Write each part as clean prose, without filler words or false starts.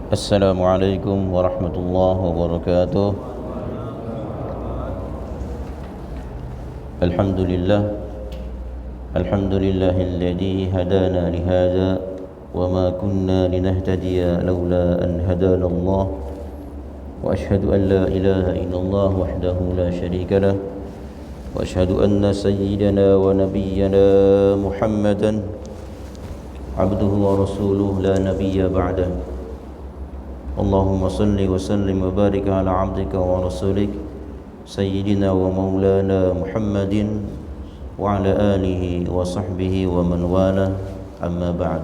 السلام عليكم ورحمة الله وبركاته. الحمد لله الذي هدانا لهذا وما كنا لنهتدي لولا أن هدانا الله، وأشهد أن لا إله إلا الله وحده لا شريك له، وأشهد أن سيدنا ونبينا محمدا عبده ورسوله لا نبي بعده. اللهم صل وسلم وبارك على عبدك ورسولك سيدنا ومولانا محمد وعلى آله وصحبه ومن والاه، أما بعد.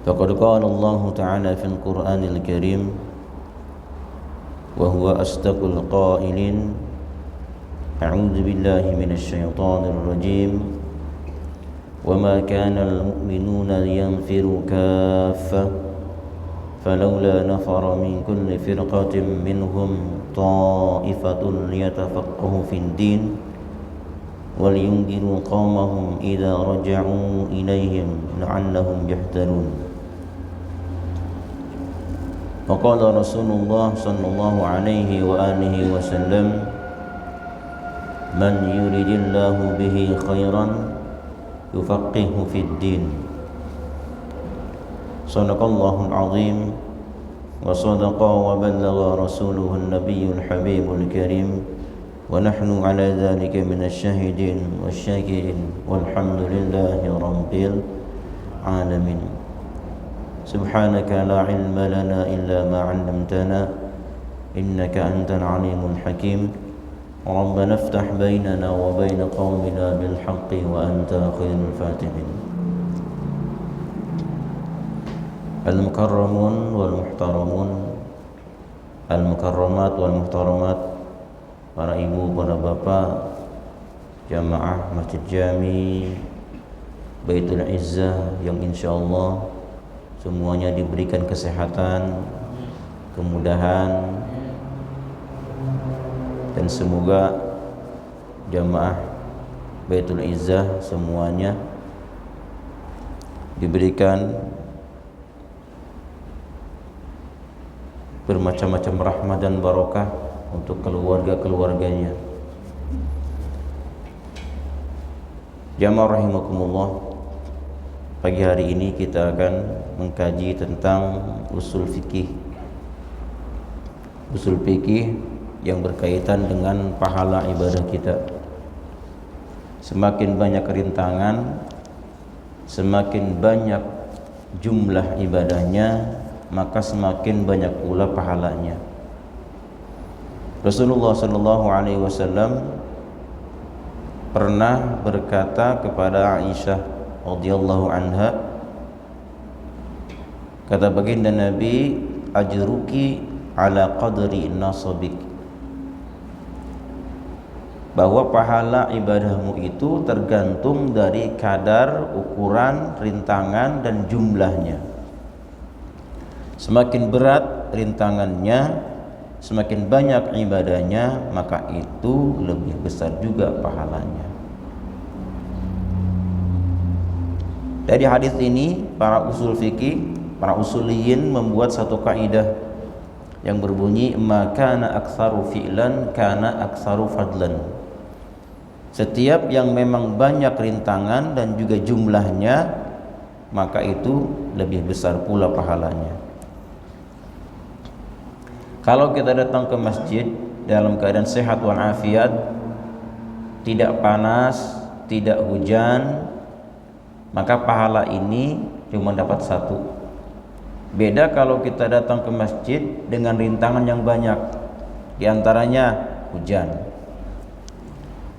فقد قال الله تعالى في القرآن الكريم وهو أصدق القائلين: أعوذ بالله من الشيطان الرجيم، وما كان المؤمنون لينفروا كافة فلولا نفر من كل فرقة منهم طائفة ليتفقهوا في الدين ولينذروا قومهم إذا رجعوا إليهم لعلهم يحذرون. وقال رسول الله صلى الله عليه وآله وسلم: من يريد الله به خيرا يفقهه في الدين. صدق الله العظيم وصدق وبلغ رسوله النبي الحبيب الكريم، ونحن على ذلك من الشاهدين والشاكرين، والحمد لله رب العالمين. سبحانك لا علم لنا إلا ما علمتنا إنك أنت العليم الحكيم. ربنا افتح بيننا وبين قومنا بالحق وأنت خير الفاتحين. Al-mukarramun wal muhtaramun, al-mukarramat wal muhtaramat, para ibu, para bapak, jamaah Masjid Jami Baitul Izzah yang insyaallah semuanya diberikan kesehatan, kemudahan, dan semoga jamaah Baitul Izzah semuanya diberikan bermacam-macam rahmat dan barokah untuk keluarga-keluarganya. Jamaah rahimakumullah, pagi hari ini kita akan mengkaji tentang usul fikih. Usul fikih yang berkaitan dengan pahala ibadah kita. Semakin banyak rintangan, semakin banyak jumlah ibadahnya, maka semakin banyak pula pahalanya. Rasulullah sallallahu alaihi wasallam pernah berkata kepada Aisyah radhiyallahu anha, kata baginda Nabi, ajruki ala qadri nasabik, bahwa pahala ibadahmu itu tergantung dari kadar, ukuran, rintangan dan jumlahnya. Semakin berat rintangannya, semakin banyak ibadahnya, maka itu lebih besar juga pahalanya. Dari hadis ini, para usul fikih, para usuliyin membuat satu kaidah yang berbunyi, maka kana aktsaru fi'lan kana aktsaru fadlan. Setiap yang memang banyak rintangan dan juga jumlahnya, maka itu lebih besar pula pahalanya. Kalau kita datang ke masjid dalam keadaan sehat walafiat, tidak panas, tidak hujan, maka pahala ini cuma dapat satu. Beda kalau kita datang ke masjid dengan rintangan yang banyak, di antaranya hujan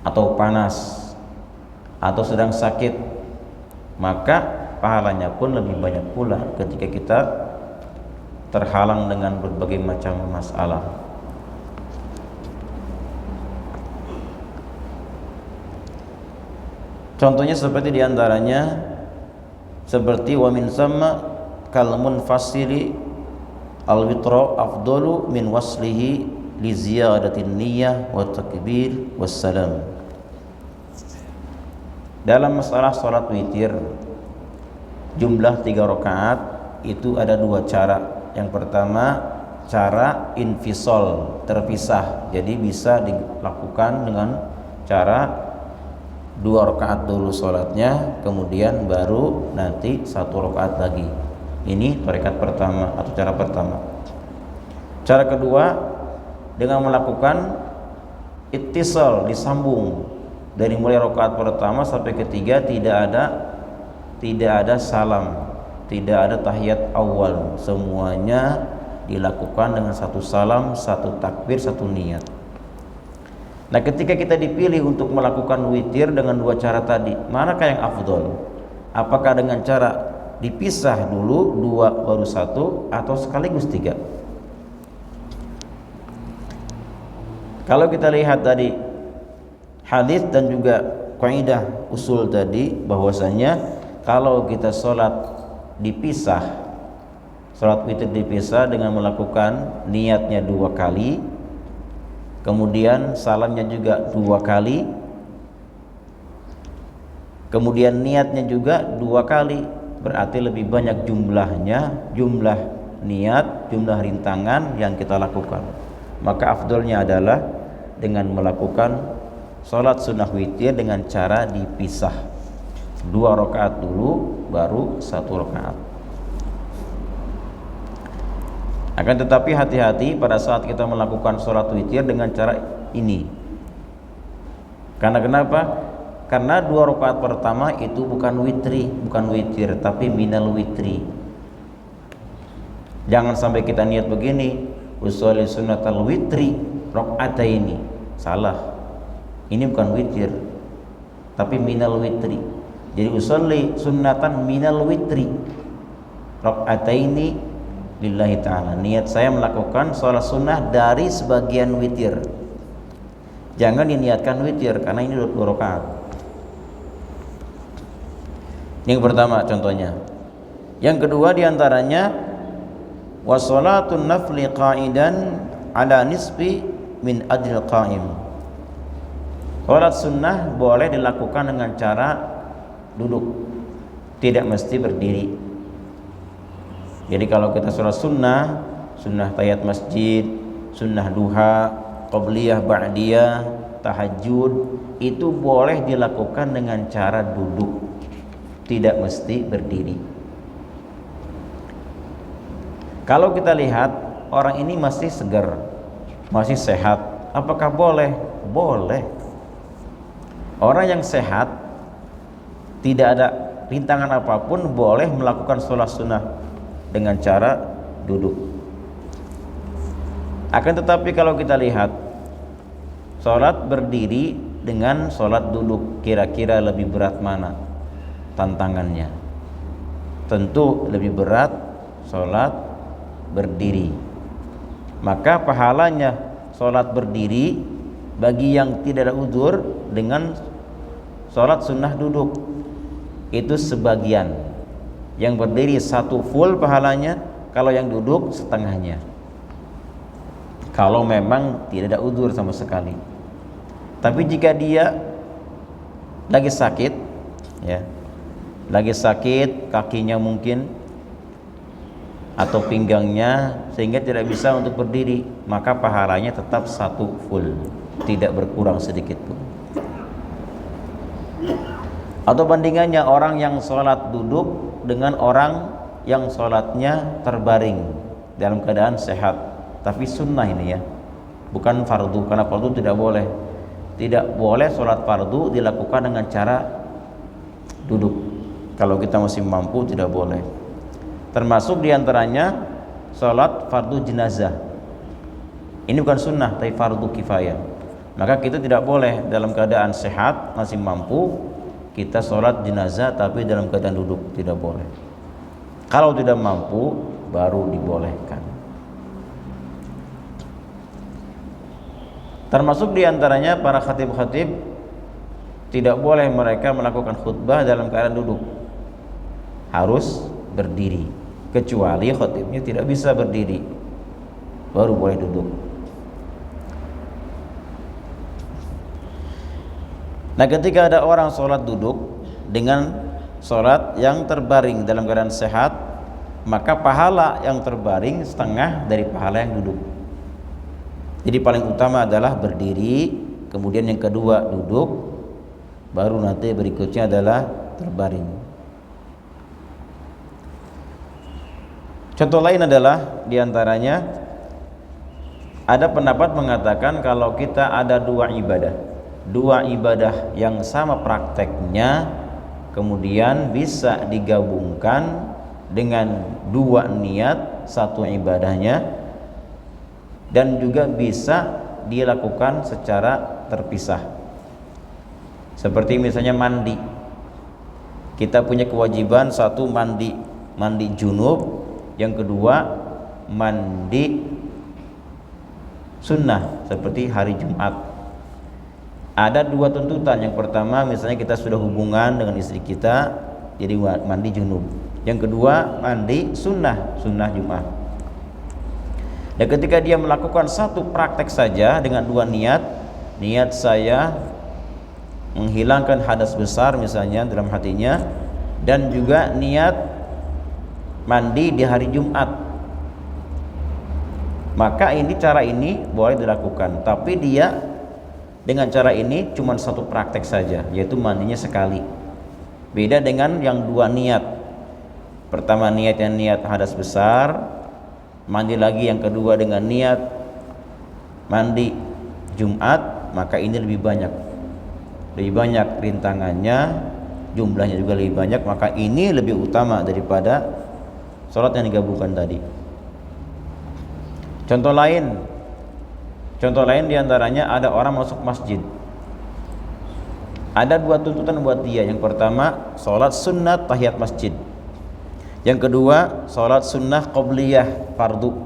atau panas atau sedang sakit, maka pahalanya pun lebih banyak pula ketika kita terhalang dengan berbagai macam masalah. Contohnya seperti diantaranya seperti wa min sama kal munfasili al witra afdalu min waslihi li ziyadatin niyyah wa takbir wassalam. Dalam masalah salat witir jumlah 3 rakaat itu ada dua cara. Yang pertama cara infisol, terpisah. Jadi bisa dilakukan dengan cara 2 rakaat dulu sholatnya, kemudian baru nanti 1 rakaat lagi. Ini rakaat pertama atau cara pertama. Cara kedua dengan melakukan ittisal, disambung dari mulai rakaat pertama sampai ketiga, tidak ada salam, tidak ada tahiyat awal, semuanya dilakukan dengan satu salam, satu takbir, satu niat. Nah, ketika kita dipilih untuk melakukan witir dengan dua cara tadi, manakah yang afdol? Apakah dengan cara dipisah dulu 2 baru 1 atau sekaligus 3? Kalau kita lihat tadi hadis dan juga kaidah usul tadi, bahwasanya kalau kita sholat dipisah, sholat witir dipisah dengan melakukan niatnya 2 kali, kemudian salamnya juga 2 kali, kemudian niatnya juga 2 kali, berarti lebih banyak jumlahnya, jumlah niat, jumlah rintangan yang kita lakukan. Maka afdolnya adalah dengan melakukan sholat sunnah witir dengan cara dipisah, 2 rakaat dulu baru 1 rakaat. Akan tetapi hati-hati pada saat kita melakukan sholat witir dengan cara ini. Karena kenapa? Karena 2 rakaat pertama itu bukan witir, tapi minal witri. Jangan sampai kita niat begini, usolli sunnatal witri rakaataini. Salah. Ini bukan witir, tapi minal witri. Jadi usolli sunnatan minal witri rakaataini lillahi ta'ala. Niat saya melakukan sholat sunnah dari sebagian witir. Jangan diniatkan witir, karena ini 2 rakaat. Yang pertama contohnya. Yang kedua diantaranya wassalatun nafli qa'idan ala nisbi min adil qa'im. Sholat sunnah boleh dilakukan dengan cara duduk, tidak mesti berdiri. Jadi kalau kita sholat sunnah, sunnah tahiyat masjid, sunnah duha, qobliyah, ba'diyah, tahajud, itu boleh dilakukan dengan cara duduk, tidak mesti berdiri. Kalau kita lihat orang ini masih segar, masih sehat, apakah boleh? Boleh. Orang yang sehat, tidak ada rintangan apapun, boleh melakukan sholat sunnah dengan cara duduk. Akan tetapi kalau kita lihat sholat berdiri dengan sholat duduk, kira-kira lebih berat mana tantangannya? Tentu lebih berat sholat berdiri. Maka pahalanya sholat berdiri bagi yang tidak ada uzur dengan sholat sunnah duduk itu sebagian. Yang berdiri 1 full pahalanya, kalau yang duduk setengahnya, kalau memang tidak ada uzur sama sekali. Tapi jika dia lagi sakit, ya, lagi sakit kakinya mungkin atau pinggangnya sehingga tidak bisa untuk berdiri, maka pahalanya tetap 1 full, tidak berkurang sedikit pun. Atau bandingannya orang yang sholat duduk dengan orang yang sholatnya terbaring dalam keadaan sehat, tapi sunnah ini ya, bukan fardu. Karena fardu tidak boleh sholat fardu dilakukan dengan cara duduk. Kalau kita masih mampu tidak boleh. Termasuk diantaranya sholat fardu jenazah. Ini bukan sunnah tapi fardu kifayah. Maka kita tidak boleh dalam keadaan sehat masih mampu kita sholat jenazah tapi dalam keadaan duduk, tidak boleh. Kalau tidak mampu baru dibolehkan. Termasuk diantaranya para khatib-khatib, tidak boleh mereka melakukan khutbah dalam keadaan duduk, harus berdiri. Kecuali khatibnya tidak bisa berdiri, baru boleh duduk. Nah, ketika ada orang sholat duduk dengan sholat yang terbaring dalam keadaan sehat, maka pahala yang terbaring setengah dari pahala yang duduk. Jadi paling utama adalah berdiri, kemudian yang kedua duduk, baru nanti berikutnya adalah terbaring. Contoh lain adalah diantaranya ada pendapat mengatakan kalau kita ada dua ibadah yang sama prakteknya, kemudian bisa digabungkan dengan dua niat satu ibadahnya, dan juga bisa dilakukan secara terpisah. Seperti misalnya mandi, kita punya kewajiban satu mandi junub, yang kedua mandi sunnah seperti hari Jumat. Ada dua tuntutan. Yang pertama misalnya kita sudah hubungan dengan istri kita, jadi mandi junub. Yang kedua mandi sunnah Jumat. Dan ketika dia melakukan satu praktek saja dengan dua niat saya menghilangkan hadas besar misalnya dalam hatinya, dan juga niat mandi di hari Jumat, maka cara ini boleh dilakukan. Tapi dia dengan cara ini cuma satu praktek saja, yaitu mandinya sekali. Beda dengan yang dua niat. Pertama niat hadas besar, mandi lagi yang kedua dengan niat mandi Jumat, maka ini lebih banyak rintangannya, jumlahnya juga lebih banyak, maka ini lebih utama daripada sholat yang digabungkan tadi. Contoh lain diantaranya ada orang masuk masjid, ada dua tuntutan buat dia. Yang pertama sholat sunnah tahiyat masjid, yang kedua sholat sunnah qobliyah fardu.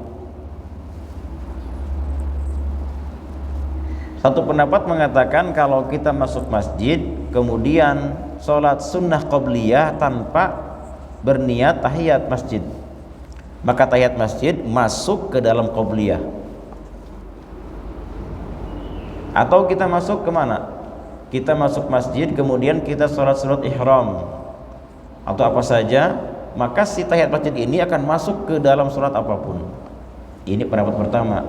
Satu pendapat mengatakan kalau kita masuk masjid kemudian sholat sunnah qobliyah tanpa berniat tahiyat masjid, maka tahiyat masjid masuk ke dalam qobliyah. Atau kita masuk kemana? Kita masuk masjid kemudian kita sholat ihram atau apa saja, maka si tahiyat masjid ini akan masuk ke dalam sholat apapun. Ini pendapat pertama.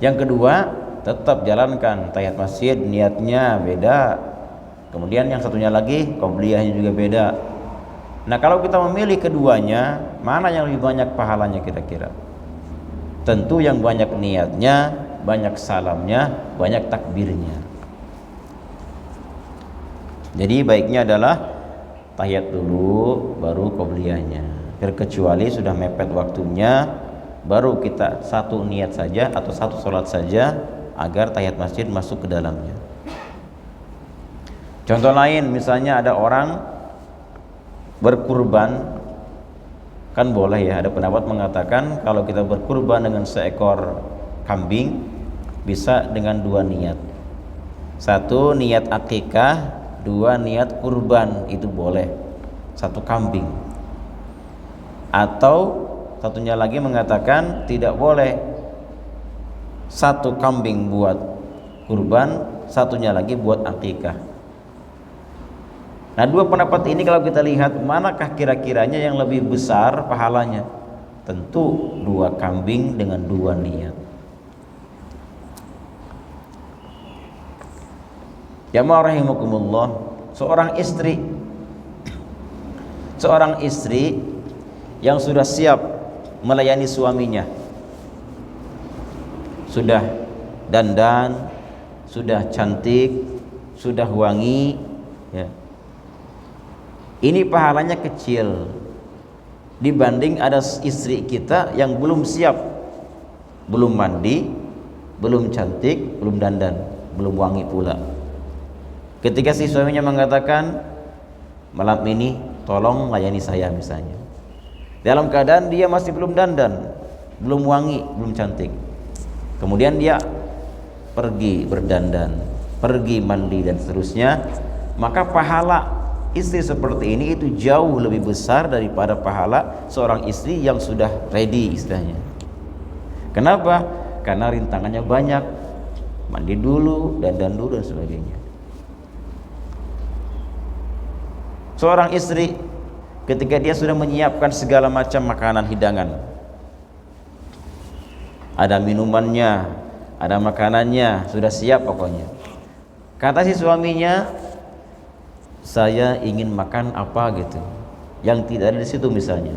Yang kedua, tetap jalankan tahiyat masjid, niatnya beda. Kemudian yang satunya lagi qobliyahnya juga beda. Nah, kalau kita memilih keduanya, mana yang lebih banyak pahalanya kira-kira? Tentu yang banyak niatnya, banyak salamnya, banyak takbirnya. Jadi baiknya adalah tahiyat dulu baru qobliyahnya. Terkecuali sudah mepet waktunya, baru kita satu niat saja atau satu sholat saja agar tahiyat masjid masuk ke dalamnya. Contoh lain, misalnya ada orang berkurban, kan boleh ya, ada pendapat mengatakan kalau kita berkurban dengan seekor kambing bisa dengan dua niat. Satu niat akikah, dua niat kurban, itu boleh satu kambing. Atau satunya lagi mengatakan tidak boleh satu kambing buat kurban, satunya lagi buat akikah. Nah, dua pendapat ini kalau kita lihat manakah kira-kiranya yang lebih besar pahalanya? Tentu dua kambing dengan dua niat. Jamaah rahimakumullah, seorang istri yang sudah siap melayani suaminya, sudah dandan, sudah cantik, sudah wangi, ya. Ini pahalanya kecil dibanding ada istri kita yang belum siap, belum mandi, belum cantik, belum dandan, belum wangi pula. Ketika si suaminya mengatakan, malam ini tolong layani saya misalnya, dalam keadaan dia masih belum dandan, belum wangi, belum cantik, kemudian dia pergi berdandan, pergi mandi dan seterusnya, maka pahala istri seperti ini itu jauh lebih besar daripada pahala seorang istri yang sudah ready istilahnya. Kenapa? Karena rintangannya banyak, mandi dulu, dandan dulu dan sebagainya. Seorang istri ketika dia sudah menyiapkan segala macam makanan hidangan, ada minumannya, ada makanannya, sudah siap pokoknya. Kata si suaminya, saya ingin makan apa gitu, yang tidak ada di situ misalnya.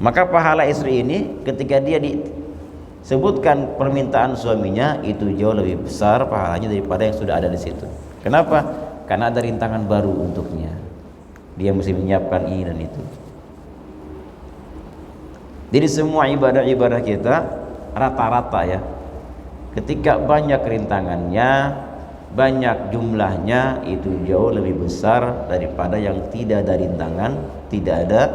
Maka pahala istri ini ketika dia disebutkan permintaan suaminya itu jauh lebih besar pahalanya daripada yang sudah ada di situ. Kenapa? Karena ada rintangan baru untuknya. Dia mesti menyiapkan ini dan itu. Jadi semua ibadah-ibadah kita rata-rata ya, ketika banyak rintangannya, banyak jumlahnya, itu jauh lebih besar daripada yang tidak ada rintangan, tidak ada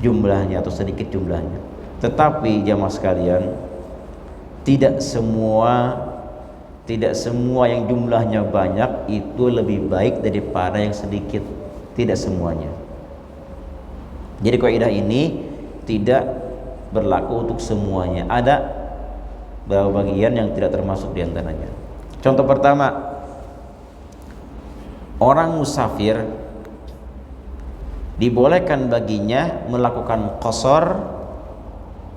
jumlahnya atau sedikit jumlahnya. Tetapi jamaah sekalian, tidak semua yang jumlahnya banyak itu lebih baik daripada yang sedikit. Tidak semuanya. Jadi kaidah ini tidak berlaku untuk semuanya. Ada beberapa bagian yang tidak termasuk di antaranya. Contoh pertama, orang musafir dibolehkan baginya melakukan qashar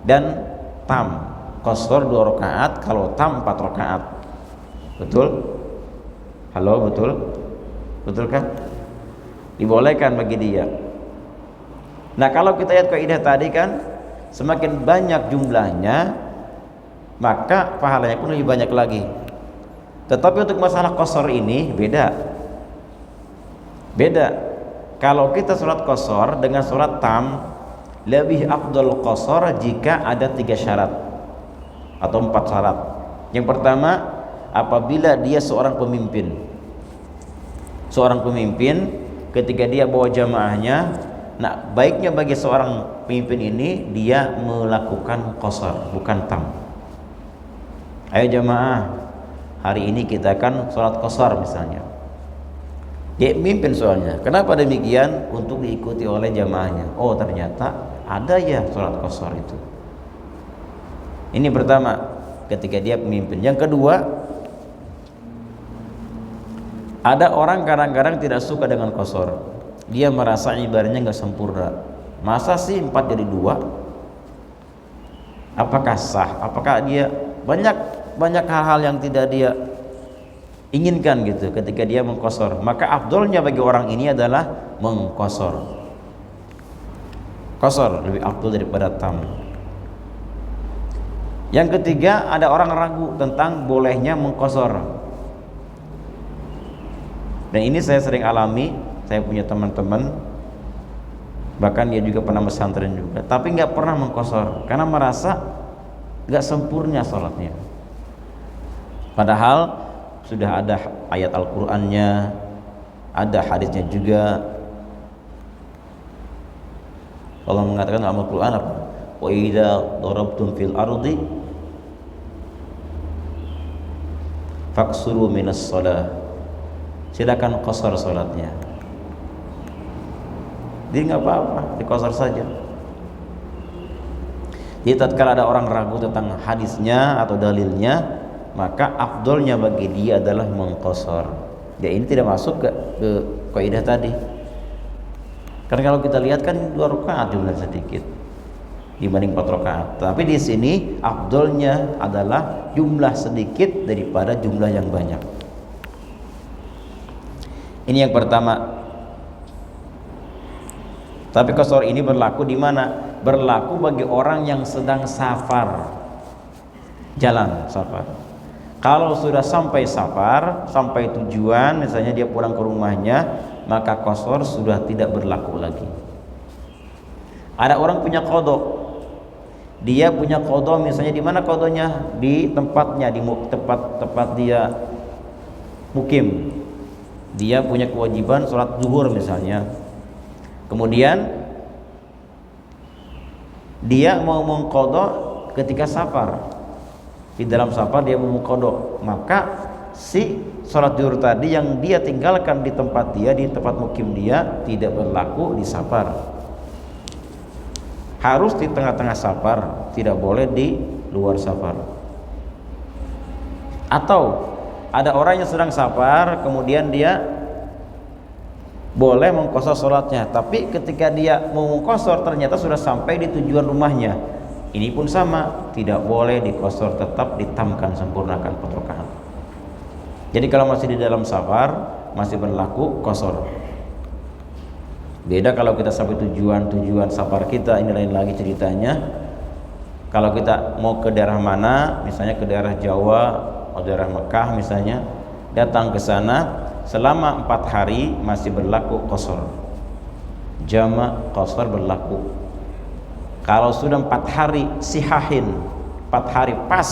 dan tam. Qashar 2 rakaat, kalau tam 4 rakaat. Betul? Halo, betul? Betul kan? Dibolehkan bagi dia. Nah, kalau kita lihat kaidah tadi kan, semakin banyak jumlahnya maka pahalanya pun lebih banyak lagi. Tetapi untuk masalah qashar ini beda. Kalau kita sholat qashar dengan sholat tam, lebih afdal qashar jika ada 3 syarat atau 4 syarat. Yang pertama, apabila dia seorang pemimpin. Seorang pemimpin ketika dia bawa jamaahnya, nah baiknya bagi seorang pemimpin ini dia melakukan qashar, bukan tam. Ayo jamaah, hari ini kita akan sholat qashar misalnya. Dia mimpin soalnya. Kenapa demikian? Untuk diikuti oleh jamaahnya. Oh ternyata ada ya sholat qashar itu. Ini pertama, ketika dia pemimpin. Yang kedua, ada orang kadang-kadang tidak suka dengan qashar. Dia merasa ibadahnya nggak sempurna. Masa sih 4 jadi 2? Apakah sah? Apakah dia banyak hal-hal yang tidak dia inginkan gitu ketika dia mengqashar? Maka afdolnya bagi orang ini adalah mengqashar. Qashar lebih afdol daripada tam. Yang ketiga, ada orang ragu tentang bolehnya mengqashar. Dan ini saya sering alami. Saya punya teman-teman, bahkan dia juga pernah pesantren juga, tapi nggak pernah mengqashar karena merasa nggak sempurna sholatnya. Padahal sudah ada ayat Al-Qur'annya, ada hadisnya juga. Allah mengatakan dalam Al-Qur'an apa? Wa idza darabtum fil ardi faqsuru minas shalah. Silakan qashar salatnya. Jadi nggak apa-apa, diqashar saja. Jadi tatkala ada orang ragu tentang hadisnya atau dalilnya, maka afdolnya bagi dia adalah mengqashar. Ya ini tidak masuk ke kaidah tadi. Karena kalau kita lihat kan 2 rakaat jumlah sedikit dibanding 4 rakaat. Tapi di sini afdolnya adalah jumlah sedikit daripada jumlah yang banyak. Ini yang pertama. Tapi qashar ini berlaku di mana? Berlaku bagi orang yang sedang safar, jalan safar. Kalau sudah sampai safar, sampai tujuan, misalnya dia pulang ke rumahnya, maka qashar sudah tidak berlaku lagi. Ada orang punya qada. Dia punya qada misalnya di mana qadanya? Di tempatnya, di tempat dia mukim. Dia punya kewajiban sholat zuhur misalnya. Kemudian dia mau mengqadha ketika safar. Di dalam safar dia mau mengqadha, maka si sholat zuhur tadi yang dia tinggalkan di tempat dia, di tempat mukim dia, tidak berlaku di safar. Harus di tengah-tengah safar, tidak boleh di luar safar. Atau ada orang yang sedang safar, kemudian dia boleh mengqashar sholatnya. Tapi ketika dia mau mengqashar ternyata sudah sampai di tujuan rumahnya, ini pun sama, tidak boleh diqashar, tetap ditamkan, sempurnakan 4 rakaat. Jadi kalau masih di dalam safar masih berlaku qashar. Beda kalau kita sampai tujuan safar kita, ini lain lagi ceritanya. Kalau kita mau ke daerah mana, misalnya ke daerah Jawa atau daerah Mekah misalnya, datang ke sana selama 4 hari masih berlaku qashar. Jama' qashar berlaku. Kalau sudah 4 hari sihahin, 4 hari pas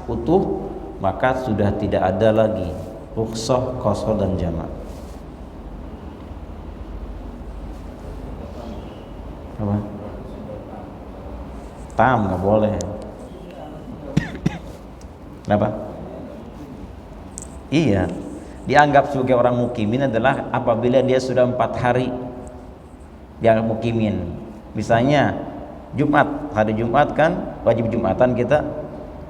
utuh, maka sudah tidak ada lagi rukhsah qashar dan jama'. Apa? Tam nggak boleh. Kenapa? Iya, dianggap sebagai orang mukimin adalah apabila dia sudah 4 hari dianggap mukimin. Misalnya Jumat, hari Jumat kan wajib Jumatan kita.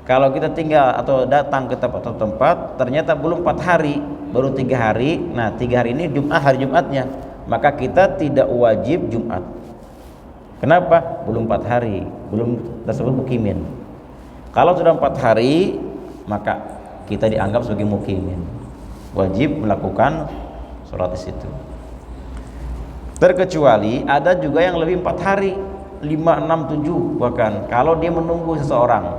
Kalau kita tinggal atau datang ke tempat ternyata belum 4 hari, baru 3 hari. Nah 3 hari ini Jumat, hari Jumatnya, maka kita tidak wajib Jumat. Kenapa? Belum 4 hari, belum tersebut mukimin. Kalau sudah 4 hari, maka kita dianggap sebagai mukimin, wajib melakukan sholat di situ. Terkecuali ada juga yang lebih 4 hari, 5, 6, 7 bahkan. Kalau dia menunggu seseorang,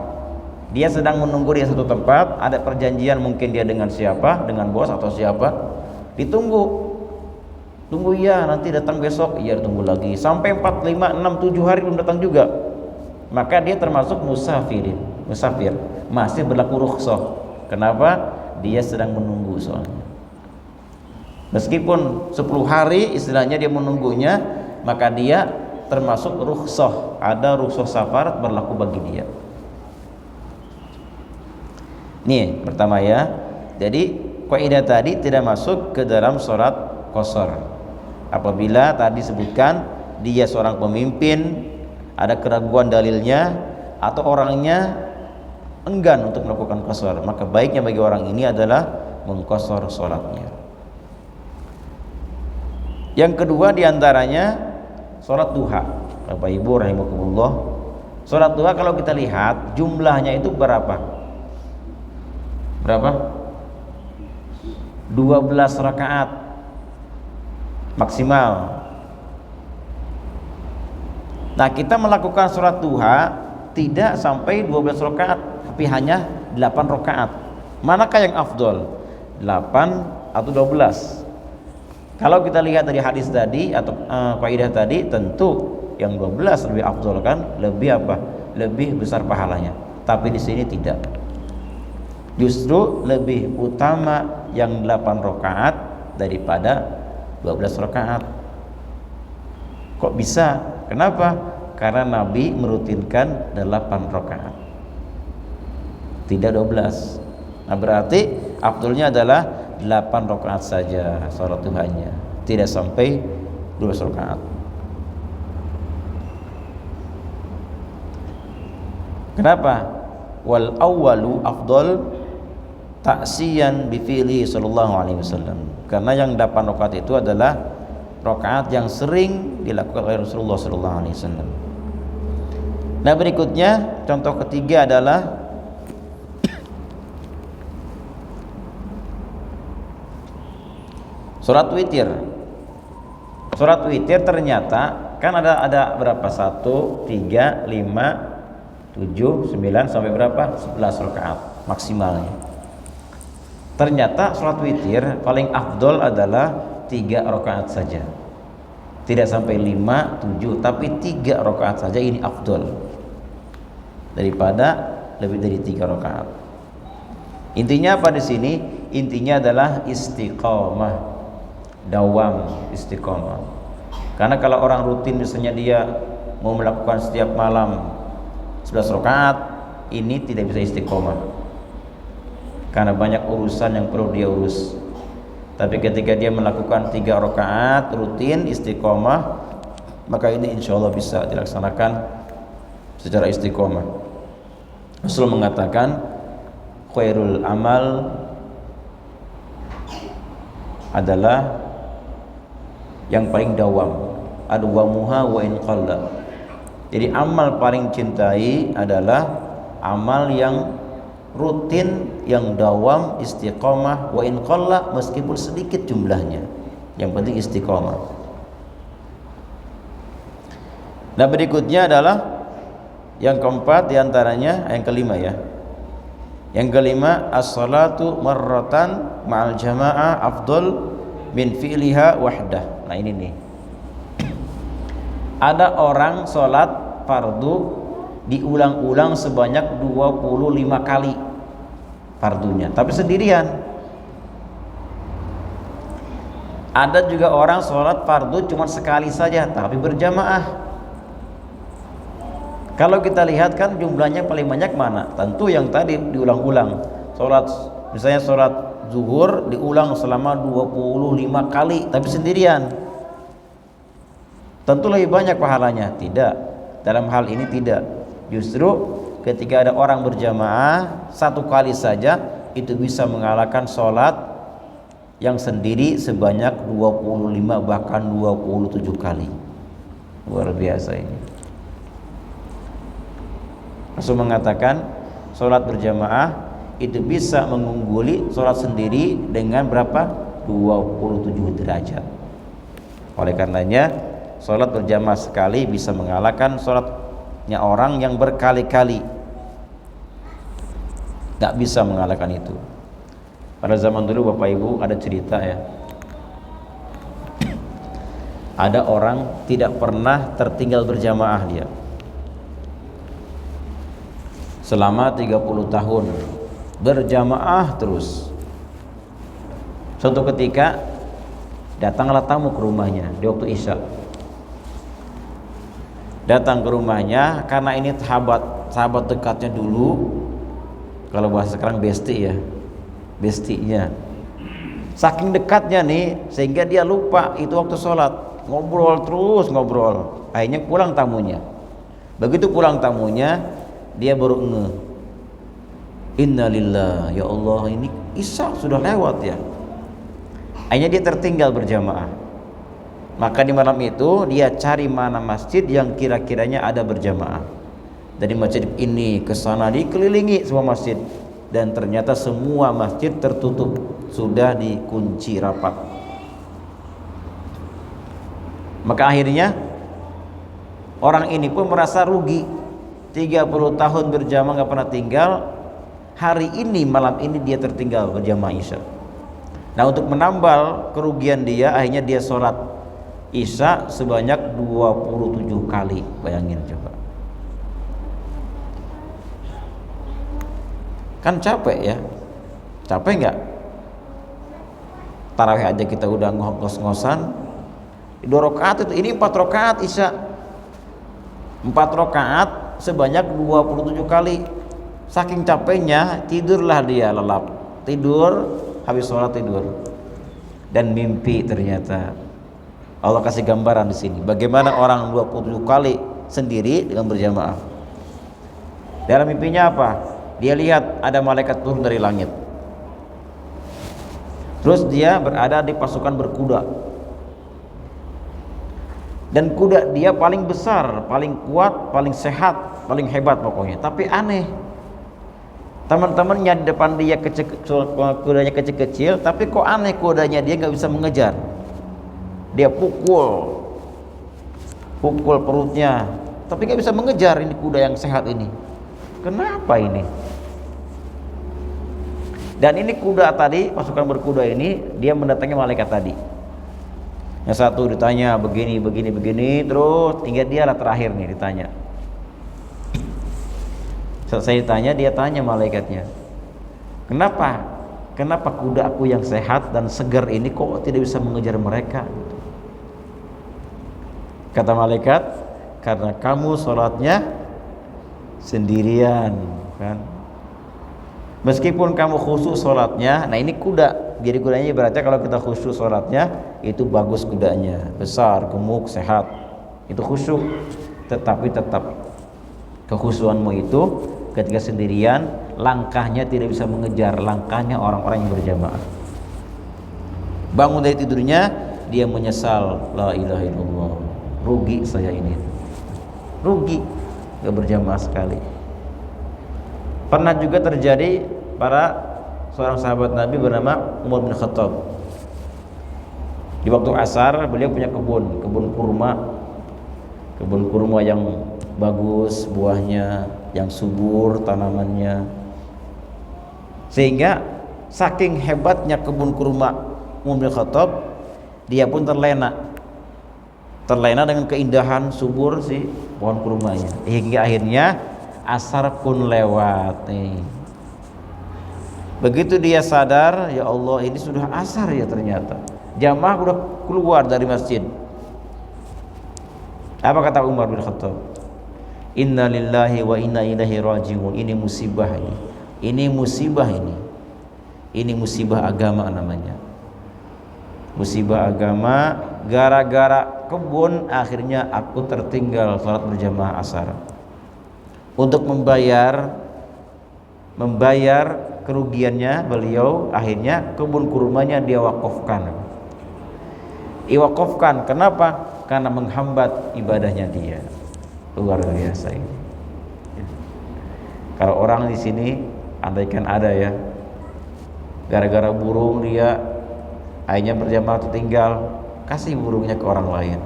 dia sedang menunggu di satu tempat, ada perjanjian mungkin dia dengan siapa, dengan bos atau siapa, ditunggu. Tunggu ya, nanti datang besok, iya tunggu lagi, sampai 4, 5, 6, 7 hari belum datang juga, maka dia termasuk musafir, masih berlaku rukhsah. Kenapa? Dia sedang menunggu soalnya. Meskipun 10 hari istilahnya dia menunggunya, maka dia termasuk rukhsah, ada rukhsah safar berlaku bagi dia. Nih pertama ya, jadi kaidah tadi tidak masuk ke dalam sholat qashar. Apabila tadi sebutkan dia seorang pemimpin, ada keraguan dalilnya, atau orangnya enggan untuk melakukan qashar, maka baiknya bagi orang ini adalah mengqashar sholatnya. Yang kedua diantaranya sholat duha. Bapak Ibu rahimakumullah, sholat duha kalau kita lihat jumlahnya itu berapa? 12 rakaat maksimal. Nah kita melakukan sholat duha tidak sampai 12 rakaat, tapi hanya 8 rakaat. Manakah yang afdol? 8 atau 12? Kalau kita lihat dari hadis tadi atau kaidah tadi, tentu yang 12 lebih afdol kan, lebih apa? Lebih besar pahalanya. Tapi di sini tidak. Justru lebih utama yang 8 rakaat daripada 12 rakaat. Kok bisa? Kenapa? Karena Nabi merutinkan 8 rakaat, tidak 12. Nah berarti afdolnya adalah 8 rakaat saja sholat duhanya, tidak sampai 12 rakaat. Kenapa? Wal awwalu afdol ta'siyan bi fi'li sallallahu alaihi wasallam. Karena yang 8 rakaat itu adalah rakaat yang sering dilakukan oleh Rasulullah sallallahu alaihi wasallam. Nah, berikutnya contoh ketiga adalah sholat witir. Sholat witir ternyata kan ada berapa? 1, 3, 5, 7, 9 sampai berapa? 11 rakaat maksimalnya. Ternyata sholat witir paling afdol adalah 3 rakaat saja. Tidak sampai 5, 7, tapi 3 rakaat saja ini afdol daripada lebih dari 3 rakaat. Intinya apa di sini? Intinya adalah istiqamah, dawam, istiqamah. Karena kalau orang rutin misalnya dia mau melakukan setiap malam 11 rakaat, ini tidak bisa istiqamah. Karena banyak urusan yang perlu dia urus. Tapi ketika dia melakukan 3 rakaat rutin istiqomah, maka ini insya Allah bisa dilaksanakan secara istiqomah. Rasul mengatakan khairul amal adalah yang paling dawam, adwamuha wa in qalla. Jadi amal paling cintai adalah amal yang rutin, yang dawam, istiqomah, wa in qalla, meskipun sedikit jumlahnya, yang penting istiqomah. Nah, berikutnya adalah yang keempat diantaranya, yang kelima ya. Yang kelima, as-salatu marratan ma'al jamaah afdal min fi'liha wahdah. Nah ini nih, ada orang sholat fardu diulang-ulang sebanyak 25 kali fardunya, tapi sendirian. Ada juga orang sholat fardu cuma sekali saja, tapi berjamaah. Kalau kita lihat kan jumlahnya paling banyak mana? Tentu yang tadi diulang-ulang. Sholat, misalnya sholat zuhur diulang selama 25 kali tapi sendirian. Tentu lebih banyak pahalanya. Tidak. Dalam hal ini tidak. Justru ketika ada orang berjamaah satu kali saja, itu bisa mengalahkan sholat yang sendiri sebanyak 25 bahkan 27 kali. Luar biasa ini. Rasul mengatakan sholat berjamaah itu bisa mengungguli sholat sendiri dengan berapa? 27 derajat. Oleh karenanya sholat berjamaah sekali bisa mengalahkan sholatnya orang yang berkali-kali. Gak bisa mengalahkan itu. Pada zaman dulu Bapak Ibu ada cerita ya, ada orang tidak pernah tertinggal berjamaah dia selama 30 tahun berjamaah terus. Suatu ketika datanglah tamu ke rumahnya di waktu Isya. Datang ke rumahnya karena ini sahabat dekatnya dulu, kalau bahasa sekarang bestie ya, bestinya. Saking dekatnya nih sehingga dia lupa itu waktu sholat, ngobrol terus ngobrol. Akhirnya pulang tamunya. Begitu pulang tamunya, dia baru ngeh, innalillah, ya Allah, ini Isya sudah lewat ya. Akhirnya dia tertinggal berjamaah. Maka di malam itu dia cari mana masjid yang kira-kiranya ada berjamaah. Dari masjid ini ke sana dikelilingi semua masjid, dan ternyata semua masjid tertutup, sudah dikunci rapat. Maka akhirnya orang ini pun merasa rugi. 30 tahun berjamaah gak pernah tinggal, hari ini malam ini dia tertinggal berjamaah Isya. Nah, untuk menambal kerugian dia, akhirnya dia sholat Isya sebanyak 27 kali. Bayangin coba, kan capek ya, capek nggak? Tarawih aja kita udah ngos-ngosan, 2 rakaat itu, ini 4 rakaat Isya, 4 rakaat sebanyak 27 kali. Saking capeknya tidurlah dia, lelap tidur, habis sholat tidur dan mimpi. Ternyata Allah kasih gambaran di sini bagaimana orang 27 kali sendiri dengan berjamaah. Dalam mimpinya apa? Dia lihat ada malaikat turun dari langit, terus dia berada di pasukan berkuda, dan kuda dia paling besar, paling kuat, paling sehat, paling hebat pokoknya. Tapi aneh, teman-temannya di depan dia kudanya kecil-kecil, tapi kok aneh kudanya dia nggak bisa mengejar. Dia pukul perutnya, tapi nggak bisa mengejar ini kuda yang sehat ini. Kenapa ini? Dan ini kuda tadi, pasukan berkuda ini, dia mendatangi malaikat tadi. Yang satu ditanya begini, terus tinggal dia lah terakhir nih ditanya. Selesai ditanya, dia tanya malaikatnya, kenapa kuda aku yang sehat dan segar ini kok tidak bisa mengejar mereka? Kata malaikat, karena kamu sholatnya sendirian kan. Meskipun kamu khusyuk sholatnya, nah ini kuda, jadi kudanya ibaratnya kalau kita khusyuk sholatnya, itu bagus kudanya, besar, gemuk, sehat, itu khusyuk. Tetapi tetap kekhusyuanmu itu ketika sendirian, langkahnya tidak bisa mengejar langkahnya orang-orang yang berjamaah. Bangun dari tidurnya, dia menyesal, la ilaha illallah, rugi saya ini, rugi, gak berjamaah sekali. Pernah juga terjadi seorang sahabat Nabi bernama Umar bin Khattab. Di waktu asar beliau punya kebun kurma yang bagus buahnya, yang subur tanamannya, sehingga saking hebatnya kebun kurma Umar bin Khattab, dia pun terlena dengan keindahan subur si pohon kurmanya, hingga akhirnya asar pun lewat nih. Begitu dia sadar, ya Allah, ini sudah asar ya, ternyata jamaah udah keluar dari masjid. Apa kata Umar bin Khattab? Inna lillahi wa inna ilaihi raji'un. Ini musibah ini. Ini musibah agama namanya. Musibah agama, gara-gara kebun akhirnya aku tertinggal salat berjamaah asar. Untuk membayar kerugiannya, beliau akhirnya kebun kurmanya dia wakafkan. Kenapa? Karena menghambat ibadahnya dia. Luar biasa ini. Kalau orang di sini, andaikan ada ya, gara-gara burung dia akhirnya berjamaah tertinggal, kasih burungnya ke orang lain.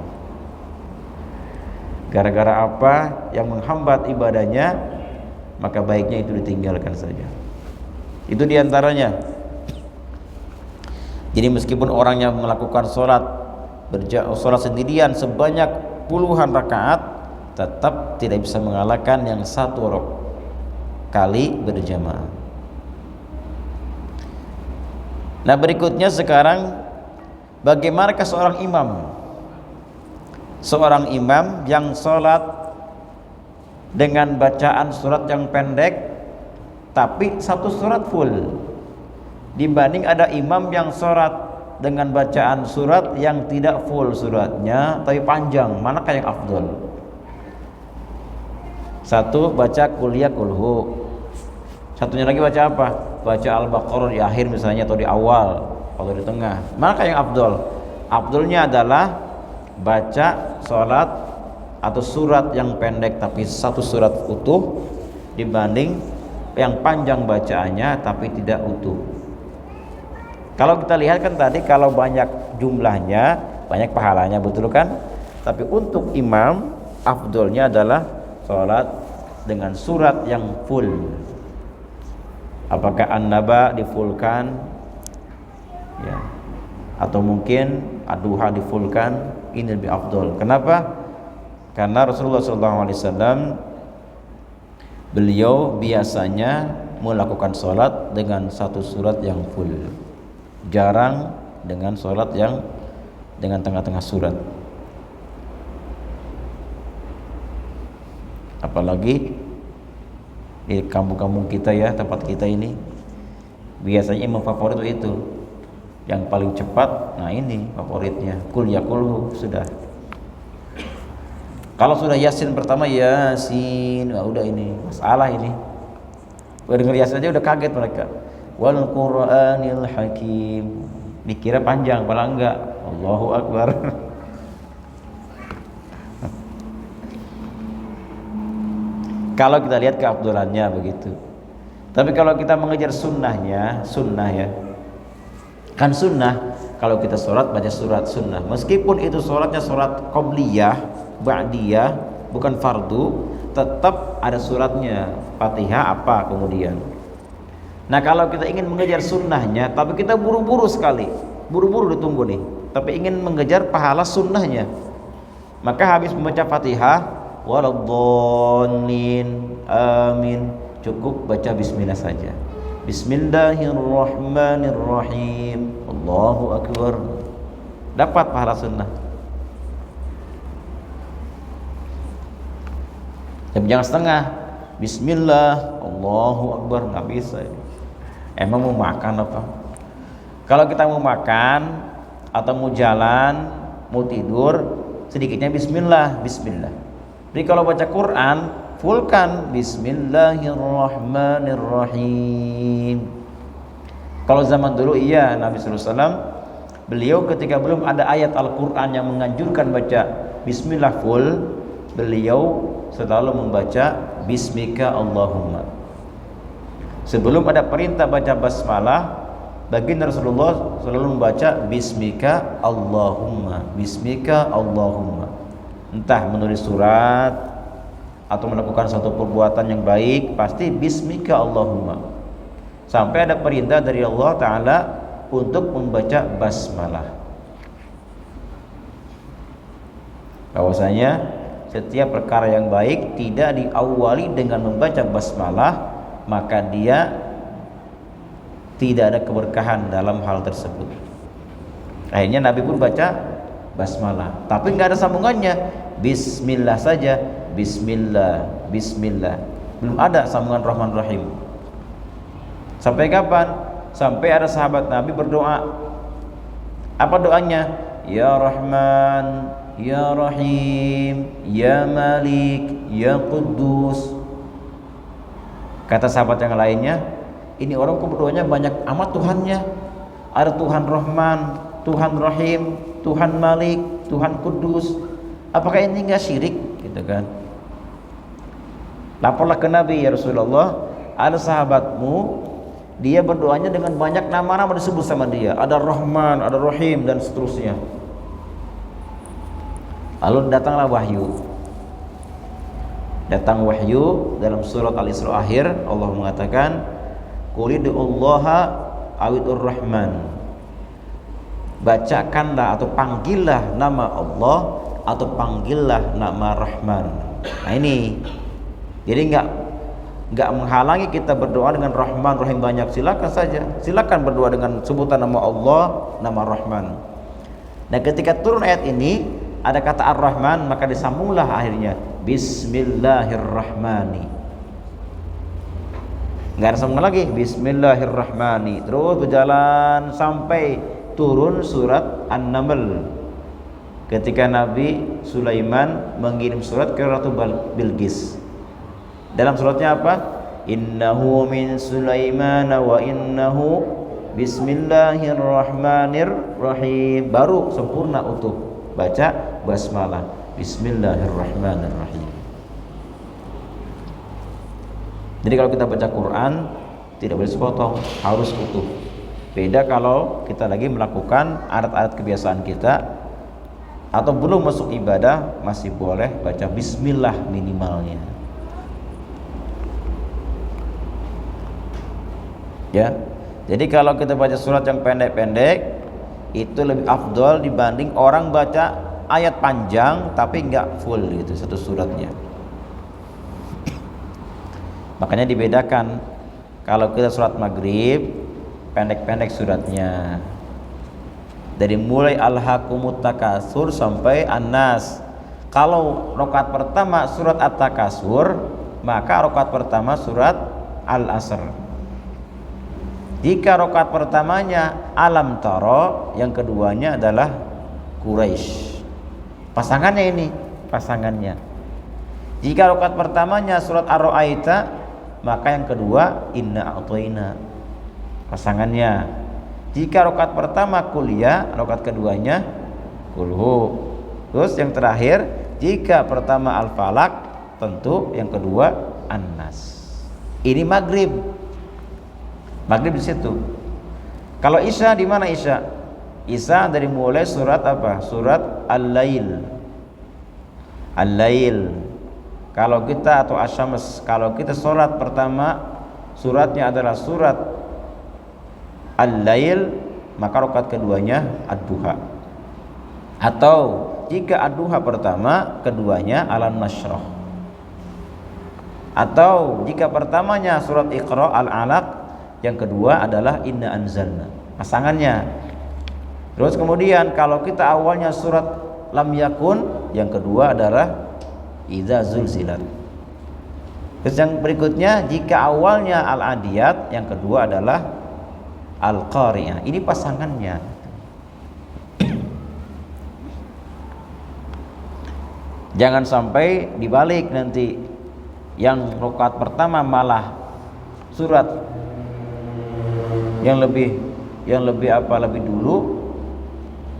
Gara-gara apa yang menghambat ibadahnya, maka baiknya itu ditinggalkan saja. Itu diantaranya. Jadi meskipun orangnya melakukan sholat sendirian sebanyak puluhan rakaat, tetap tidak bisa mengalahkan yang satu kali berjamaah. Nah, berikutnya sekarang, bagaimanakah seorang imam yang sholat dengan bacaan surat yang pendek tapi satu surat full, dibanding ada imam yang sholat dengan bacaan surat yang tidak full suratnya tapi panjang, manakah yang afdol? Satu baca kuliah kulhu, satunya lagi baca apa? Baca Al-Baqarah di akhir misalnya, atau di awal atau di tengah. Manakah yang afdol? Afdolnya adalah baca sholat atau surat yang pendek tapi satu surat utuh, dibanding yang panjang bacaannya tapi tidak utuh. Kalau kita lihat kan tadi, kalau banyak jumlahnya banyak pahalanya, betul kan? Tapi untuk imam, afdolnya adalah sholat dengan surat yang full. Apakah An-Naba difullkan ya, atau mungkin Ad-Duha difullkan, ini lebih afdol. Kenapa? Karena Rasulullah SAW beliau biasanya melakukan sholat dengan satu surat yang full, jarang dengan sholat yang dengan tengah-tengah surat. Apalagi di kampung-kampung kita ya, tempat kita ini biasanya imam favorit itu yang paling cepat. Nah, ini favoritnya kul ya kulhu sudah. Kalau sudah Yasin pertama, Yasin, udah ini masalah ini. Udah denger Yasin aja udah kaget mereka. Wal Qur'anil Hakim, dikira panjang, padahal enggak. Allahu Akbar. Kalau kita lihat keabdulannya begitu. Tapi kalau kita mengejar sunnah ya, kan sunnah kalau kita sholat baca surat sunnah, meskipun itu sholatnya sholat qobliyah, ba'diyah, bukan fardu, tetap ada suratnya, Fatihah apa kemudian. Nah, kalau kita ingin mengejar sunnahnya tapi kita buru-buru sekali, buru-buru ditunggu nih, tapi ingin mengejar pahala sunnahnya, maka habis membaca Fatihah waladdallin amin, cukup baca bismillah saja. Bismillahirrahmanirrahim, Allahu Akbar, dapat pahala sunnah. Tapi jangan setengah, bismillah Allahu Akbar, nggak bisa ini. Emang mau makan apa? Kalau kita mau makan atau mau jalan, mau tidur, sedikitnya bismillah. Jadi kalau baca Quran, fullkan bismillahirrahmanirrahim. Kalau zaman dulu Nabi SAW beliau ketika belum ada ayat Al-Quran yang menganjurkan baca bismillah full, beliau selalu membaca bismika Allahumma. Sebelum ada perintah baca basmalah, baginda Rasulullah selalu membaca bismika Allahumma, bismika Allahumma. Entah menulis surat atau melakukan suatu perbuatan yang baik, pasti bismika Allahumma. Sampai ada perintah dari Allah Ta'ala untuk membaca basmalah. Bahwasanya setiap perkara yang baik tidak diawali dengan membaca basmalah, maka dia tidak ada keberkahan dalam hal tersebut. Akhirnya Nabi pun baca basmalah, tapi nggak ada sambungannya, bismillah saja, bismillah, bismillah, belum ada sambungan Rahman Rahim. Sampai kapan? Sampai ada sahabat Nabi berdoa. Apa doanya? Ya Rahman, Ya Rahim, Ya Malik, Ya Quddus. Kata sahabat yang lainnya, ini orang kok berdoanya banyak amat Tuhannya. Ada Tuhan Rahman, Tuhan Rahim, Tuhan Malik, Tuhan Kudus. Apakah ini enggak syirik? Gitu kan. Laporlah ke Nabi, ya Rasulullah, ada sahabatmu, dia berdoanya dengan banyak nama-nama disebut sama dia. Ada Rahman, ada Rahim, dan seterusnya. Lalu datanglah wahyu. Datang wahyu dalam surat Al-Isra akhir, Allah mengatakan, Qul ud'ullaha awidur Rahman. Bacakanlah atau panggillah nama Allah atau panggillah nama Rahman. Nah ini, jadi enggak menghalangi kita berdoa dengan Rahman Rahim banyak, silakan saja. Silakan berdoa dengan sebutan nama Allah, nama Rahman. Nah, ketika turun ayat ini ada kata Ar-Rahman, maka disambunglah akhirnya Bismillahirrahmani. Enggak ada sambungan lagi, Bismillahirrahmani. Terus berjalan sampai turun surat An-Naml. Ketika Nabi Sulaiman mengirim surat ke Ratu Bilqis. Dalam suratnya apa? Innahu min Sulaiman wa innahu bismillahirrahmanirrahim. Baru sempurna utuh baca basmalah, bismillahirrahmanirrahim. Jadi kalau kita baca Quran tidak boleh sepotong, harus utuh. Beda kalau kita lagi melakukan adat-adat kebiasaan kita atau belum masuk ibadah, masih boleh baca bismillah minimalnya. Ya, jadi kalau kita baca surat yang pendek-pendek itu lebih afdol dibanding orang baca ayat panjang tapi enggak full gitu satu suratnya. Makanya dibedakan, kalau kita surat maghrib pendek-pendek suratnya, dari mulai Al-Hakumut Takasur sampai An-Nas. Kalau rakaat pertama surat At-Takasur, maka rakaat pertama surat Al-Asr. Jika rakaat pertamanya Alam Tara, yang keduanya adalah Quraisy. Pasangannya ini, pasangannya. Jika rakaat pertamanya surat Ar-Ra'aita, maka yang kedua Inna A'thaina. Pasangannya. Jika rakaat pertama kuliah, rakaat keduanya kulhu. Terus yang terakhir, jika pertama Al-Falaq, tentu yang kedua An-Nas. Ini maghrib. Maghrib di situ. Kalau Isya di mana Isya? Isya dari mulai surat apa? Surat Al-Lail. Al-Lail. Kalau kita atau Asy-Syams, kalau kita sholat pertama suratnya adalah surat Al-Lail, maka rakaat keduanya Ad-Duha. Atau jika Ad-Duha pertama, keduanya Alam-Nashrah. Atau jika pertamanya surat Iqra Al-Alaq, yang kedua adalah Inna Anzalna. Pasangannya. Terus kemudian kalau kita awalnya surat Lam Yakun, yang kedua adalah Idza Zulzilat. Terus yang berikutnya jika awalnya Al-Adiyat, yang kedua adalah Al-Qari'ah. Ini pasangannya. Jangan sampai dibalik nanti, yang rakaat pertama malah surat yang lebih dulu,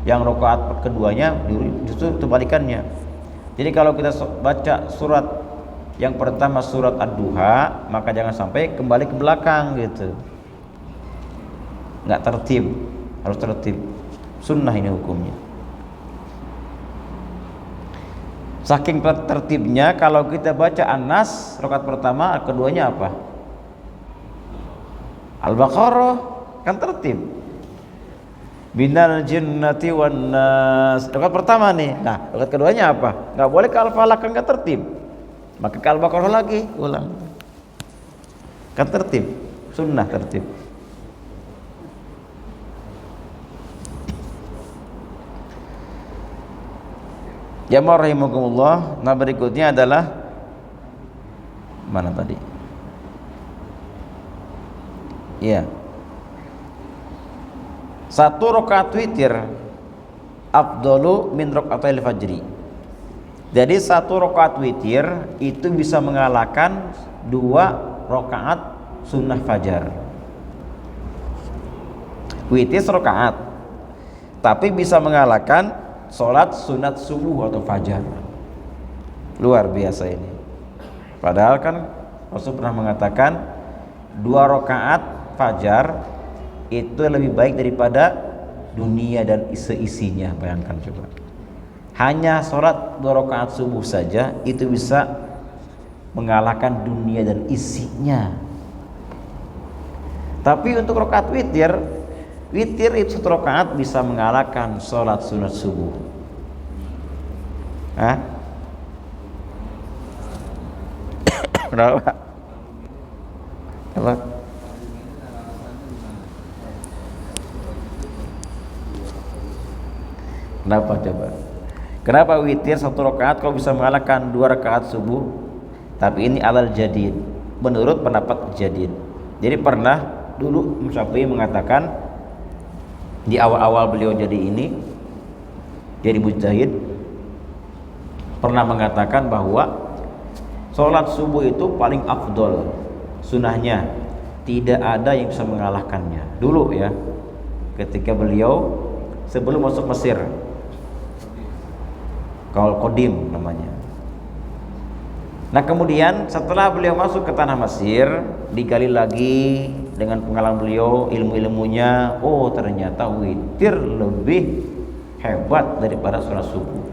Yang rakaat keduanya justru kebalikannya. Jadi kalau kita baca surat yang pertama surat Ad-Duha, maka jangan sampai kembali ke belakang gitu. Nggak tertib, harus tertib. Sunnah ini hukumnya. Saking tertibnya kalau kita baca An-Nas rakaat pertama, keduanya apa? Al-Baqarah, kan tertib. Minal jinnati wan nas. Rakaat pertama nih. Nah, rakaat keduanya apa? Enggak boleh ke Al-Falaq, kan enggak tertib. Maka ke Al-Baqarah lagi, ulang. Kan tertib. Sunnah tertib. Jamaah rahimakumullah. Nah, berikutnya adalah mana tadi? Iya. Satu rakaat witir afdalu min rakaatil fajri. Jadi satu rakaat witir itu bisa mengalahkan 2 rakaat sunnah fajar. Witir rakaat, tapi bisa mengalahkan sholat sunat subuh atau fajar. Luar biasa ini. Padahal kan Rasul pernah mengatakan 2 rakaat fajar itu lebih baik daripada dunia dan seisinya. Bayangkan coba, hanya sholat 2 rakaat subuh saja itu bisa mengalahkan dunia dan isinya. Tapi untuk rakaat witir itu 1 rakaat bisa mengalahkan sholat sunat subuh. Kenapa? Apa? Kenapa coba? Kenapa witir 1 rakaat kau bisa mengalahkan 2 rakaat subuh? Tapi ini alal jadid, menurut pendapat jadid. Jadi pernah dulu Imam Syafi'i mengatakan di awal-awal beliau jadi mujtahid, pernah mengatakan bahwa sholat subuh itu paling afdol sunnahnya, tidak ada yang bisa mengalahkannya. Dulu ya, ketika beliau sebelum masuk Mesir, Qaul Qadim namanya. Nah kemudian setelah beliau masuk ke tanah Mesir, digali lagi dengan pengalaman beliau, ilmu-ilmunya, oh ternyata witir lebih hebat daripada sholat subuh.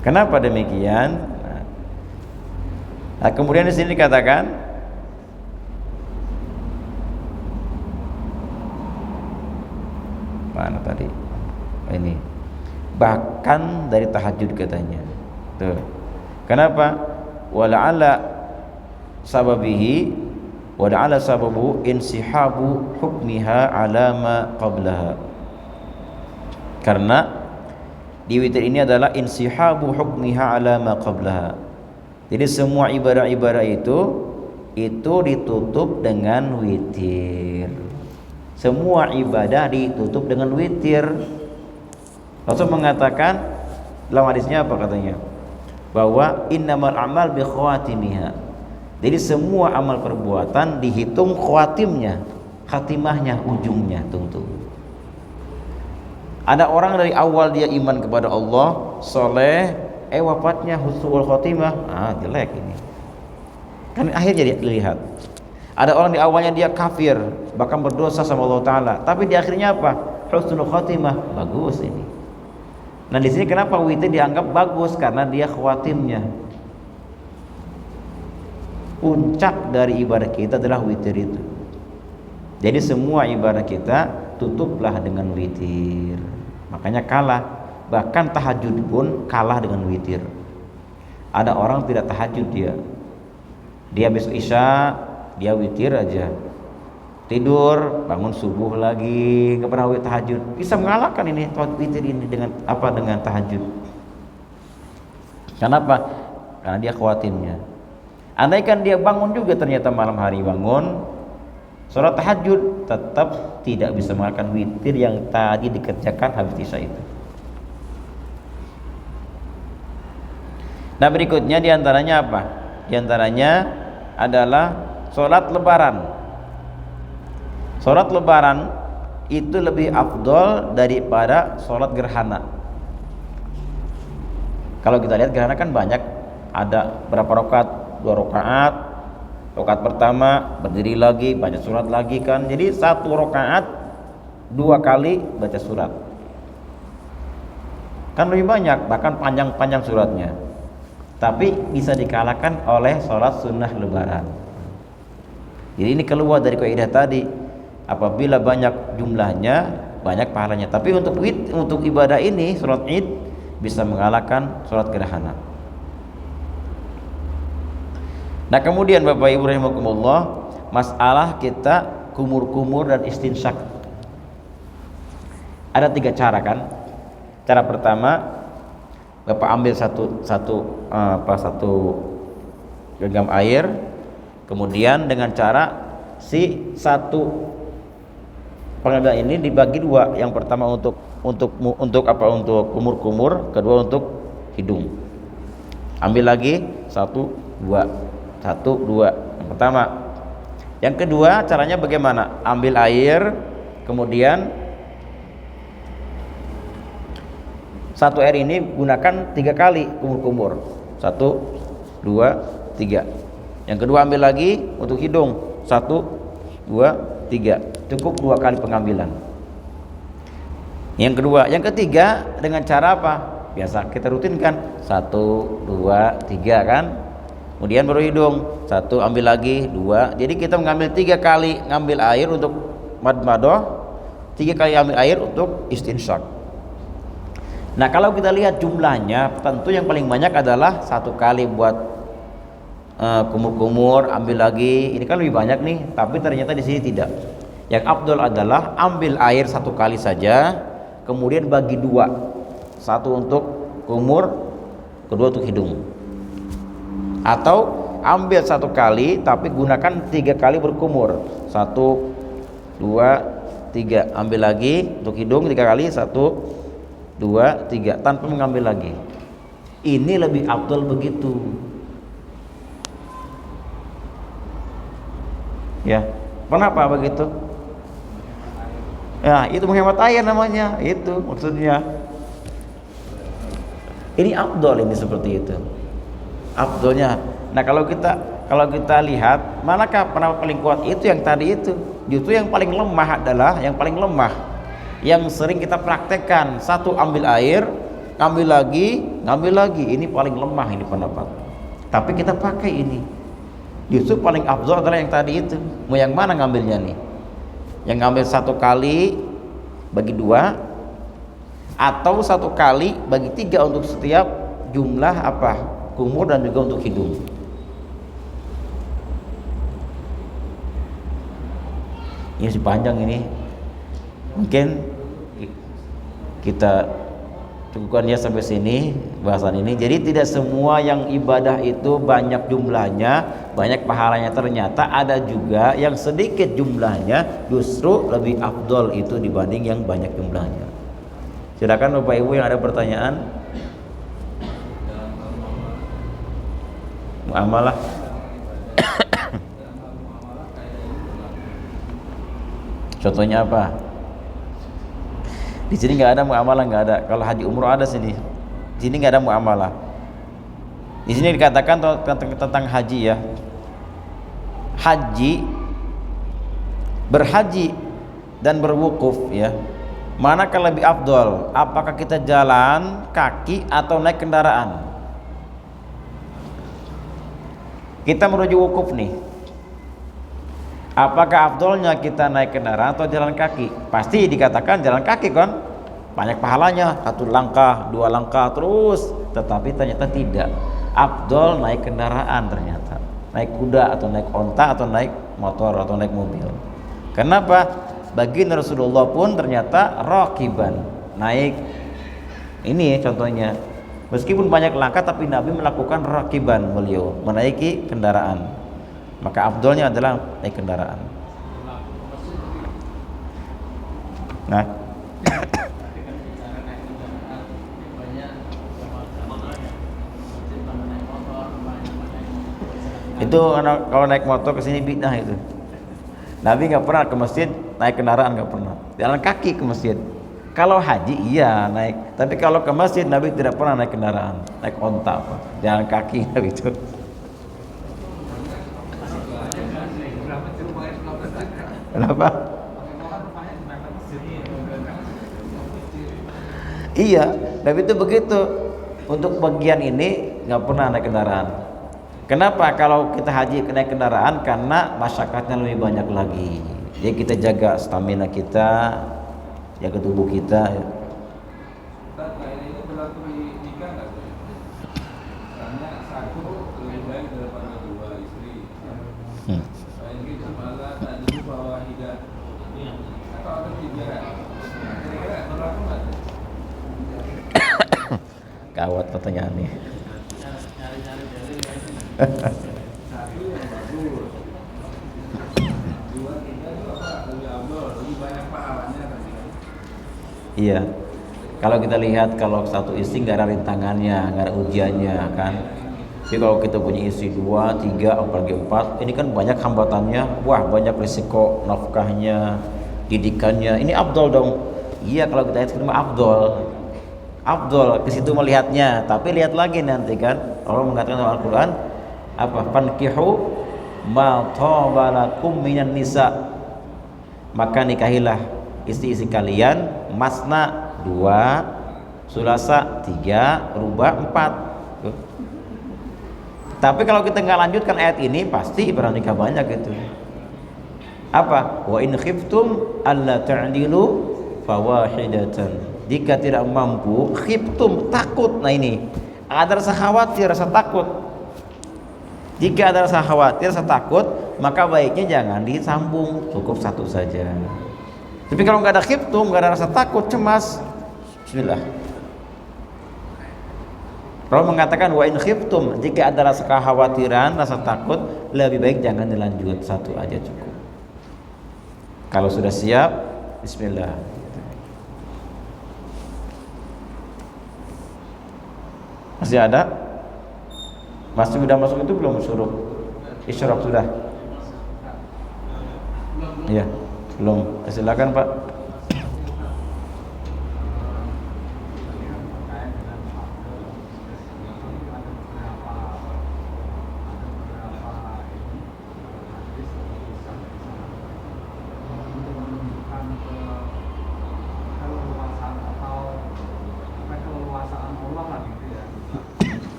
Kenapa demikian? Nah kemudian di sini dikatakan mana tadi? Ini bahkan dari tahajud katanya. Tuh. Kenapa? Wala'ala sababu insihabu hukmiha ala ma qablaha. Karena di witir ini adalah insihabu hukmiha ala ma qablaha. Jadi semua ibadah-ibadah itu ditutup dengan witir. Semua ibadah ditutup dengan witir. Rasul mengatakan dalam hadisnya apa katanya? Bahwa innamal a'mal bi khawatimiha. Jadi semua amal perbuatan dihitung khawatimnya, khatimahnya, ujungnya, tunggu. Ada orang dari awal dia iman kepada Allah, soleh, wafatnya husnul khatimah, jelek ini. Kan akhirnya dia lihat. Ada orang di awalnya dia kafir, bahkan berdosa sama Allah Ta'ala, tapi di akhirnya apa? Husnul khatimah, bagus ini. Nah di sini kenapa witir dianggap bagus? Karena dia khawatimnya. Puncak dari ibadah kita adalah witir itu. Jadi semua ibadah kita tutuplah dengan witir. Makanya kalah. Bahkan tahajud pun kalah dengan witir. Ada orang tidak tahajud dia besok isya dia witir aja, tidur bangun subuh lagi, nggak pernah tahajud. Bisa mengalahkan ini witir ini dengan tahajud. Kenapa? Karena dia khawatirnya. Andaikan dia bangun juga ternyata malam hari bangun sholat tahajud, tetap tidak bisa mengalahkan witir yang tadi dikerjakan habis isya itu. Nah berikutnya diantaranya apa? Diantaranya adalah sholat lebaran. Sholat lebaran itu lebih afdol daripada sholat gerhana. Kalau kita lihat gerhana kan banyak, ada berapa rakaat? 2 rakaat. Rakaat pertama berdiri lagi, baca surat lagi kan. Jadi 1 rakaat 2 kali baca surat. Kan lebih banyak, bahkan panjang-panjang suratnya. Tapi bisa dikalahkan oleh sholat sunnah lebaran. Jadi ini keluar dari kaidah tadi, apabila banyak jumlahnya banyak pahalanya. Tapi untuk ibadah ini, sholat id bisa mengalahkan sholat gerhana. Nah kemudian Bapak Ibu rahimakumullah, masalah kita kumur-kumur dan istinsyak. Ada 3 cara kan. Cara pertama, Bapak ambil satu genggam air, kemudian dengan cara si satu pengambilan ini dibagi 2. Yang pertama untuk kumur-kumur, kedua untuk hidung. Ambil lagi 1 2 1 2. Yang pertama. Yang kedua caranya bagaimana? Ambil air, kemudian satu air ini gunakan 3 kali kumur-kumur. 1 2 3. Yang kedua ambil lagi untuk hidung. 1 2 3. Cukup 2 kali pengambilan. Yang kedua, yang ketiga dengan cara apa? Biasa kita rutinkan. 1 2 3 kan? Kemudian baru hidung. 1 ambil lagi, 2. Jadi kita mengambil 3 kali ngambil air untuk madmadah, 3 kali ambil air untuk istinsyak. Nah kalau kita lihat jumlahnya, tentu yang paling banyak adalah 1 kali buat kumur-kumur, ambil lagi. Ini kan lebih banyak nih, tapi ternyata di sini tidak. Yang afdol adalah ambil air 1 kali saja, kemudian bagi 2. 1 untuk kumur, kedua untuk hidung. Atau ambil 1 kali tapi gunakan 3 kali berkumur. 1 2 3. Ambil lagi untuk hidung 3 kali. 1 2 3 tanpa mengambil lagi. Ini lebih afdal begitu. Ya, kenapa begitu? Ya, itu menghemat air namanya. Itu maksudnya. Ini afdal, ini seperti itu. Afdalnya. Nah, kalau kita lihat, manakah pendapat paling kuat? Itu yang tadi itu. Justru yang paling lemah adalah yang paling lemah. Yang sering kita praktekkan, 1 ambil air, ngambil lagi, ini paling lemah ini pendapat. Tapi kita pakai ini. Justru paling afdal adalah yang tadi itu. Mau yang mana ngambilnya nih? Yang ngambil 1 kali bagi 2, atau 1 kali bagi 3 untuk setiap jumlah kumur dan juga untuk hidung. Ini masih panjang ini. Mungkin kita cukupkan ya sampai sini bahasan ini. Jadi tidak semua yang ibadah itu banyak jumlahnya, banyak pahalanya. Ternyata ada juga yang sedikit jumlahnya justru lebih afdol itu dibanding yang banyak jumlahnya. Silakan Bapak Ibu yang ada pertanyaan. Muamalah. Contohnya apa? Di sini nggak ada muamalah, nggak ada. Kalau haji umroh ada sini. Di sini nggak ada muamalah. Di sini dikatakan tentang haji ya. Haji, berhaji dan berwukuf ya. Manakah lebih afdol? Apakah kita jalan kaki atau naik kendaraan? Kita menuju wukuf nih. Apakah afdolnya kita naik kendaraan atau jalan kaki? Pasti dikatakan jalan kaki kan, banyak pahalanya, 1 langkah, 2 langkah terus. Tetapi ternyata tidak. Afdol naik kendaraan ternyata, naik kuda atau naik onta atau naik motor atau naik mobil. Kenapa? Baginda Rasulullah pun ternyata rakiban, naik. Ini contohnya. Meskipun banyak langkah tapi Nabi melakukan rakiban, beliau menaiki kendaraan. Maka afdolnya adalah naik kendaraan. Nah, itu kalau naik motor ke sini bid'ah itu. Nabi nggak pernah ke masjid naik kendaraan, nggak pernah. Jalan kaki ke masjid. Kalau haji iya naik, tapi kalau ke masjid Nabi tidak pernah naik kendaraan, naik onta apa, jalan kaki Nabi itu. Kenapa? Iya, Nabi itu begitu. Untuk bagian ini nggak pernah naik kendaraan. Kenapa? Kalau kita haji naik kendaraan karena masyarakatnya lebih banyak lagi. Jadi kita jaga stamina kita, jaga tubuh kita. Ya. Ini berlaku di nikah nggak? Karena satu lebih baik daripada dua istri. Selain itu malah tadi bahwa tidak atau ada tiga. Kira-kira berlaku nggak? Kawat pertanyaannya. Satu yang bagus. Dua tiga itu apa? Lebih abdul, lebih banyak pahalanya tadi. Iya. Kalau kita lihat kalau satu istri nggak ada rintangannya, nggak ada ujiannya kan. Tapi kalau kita punya istri 2, 3, apalagi 4, ini kan banyak hambatannya. Wah, banyak risiko nafkahnya, didikannya. Ini afdol dong. Iya, kalau kita lihat cuma afdol. Afdol ke situ melihatnya, tapi lihat lagi nanti kan. Allah mengatakan dalam Al-Qur'an apa? Fankihu ma thaba lakum minan nisa. Maka nikahilah istri-istri kalian masna 2, sulasa 3, rubah 4. Tapi kalau kita nggak lanjutkan ayat ini pasti pernah nikah banyak itu. Apa? Wa in khiftum alla ta'dilu fawahidatan. Jika tidak mampu, khiftum, takut. Nah ini ada rasa khawatir, rasa takut. Jika ada rasa khawatir, rasa takut, maka baiknya jangan disambung, cukup satu saja. Tapi kalau nggak ada khiftum, nggak ada rasa takut, cemas, bismillah. Rasul mengatakan wa in khiftum, jika ada rasa kekhawatiran, rasa takut, lebih baik jangan dilanjut, satu aja cukup. Kalau sudah siap, bismillah. Masih ada? Masih sudah masuk itu belum suruh? Isyraq sudah? Iya, belum. Silakan Pak.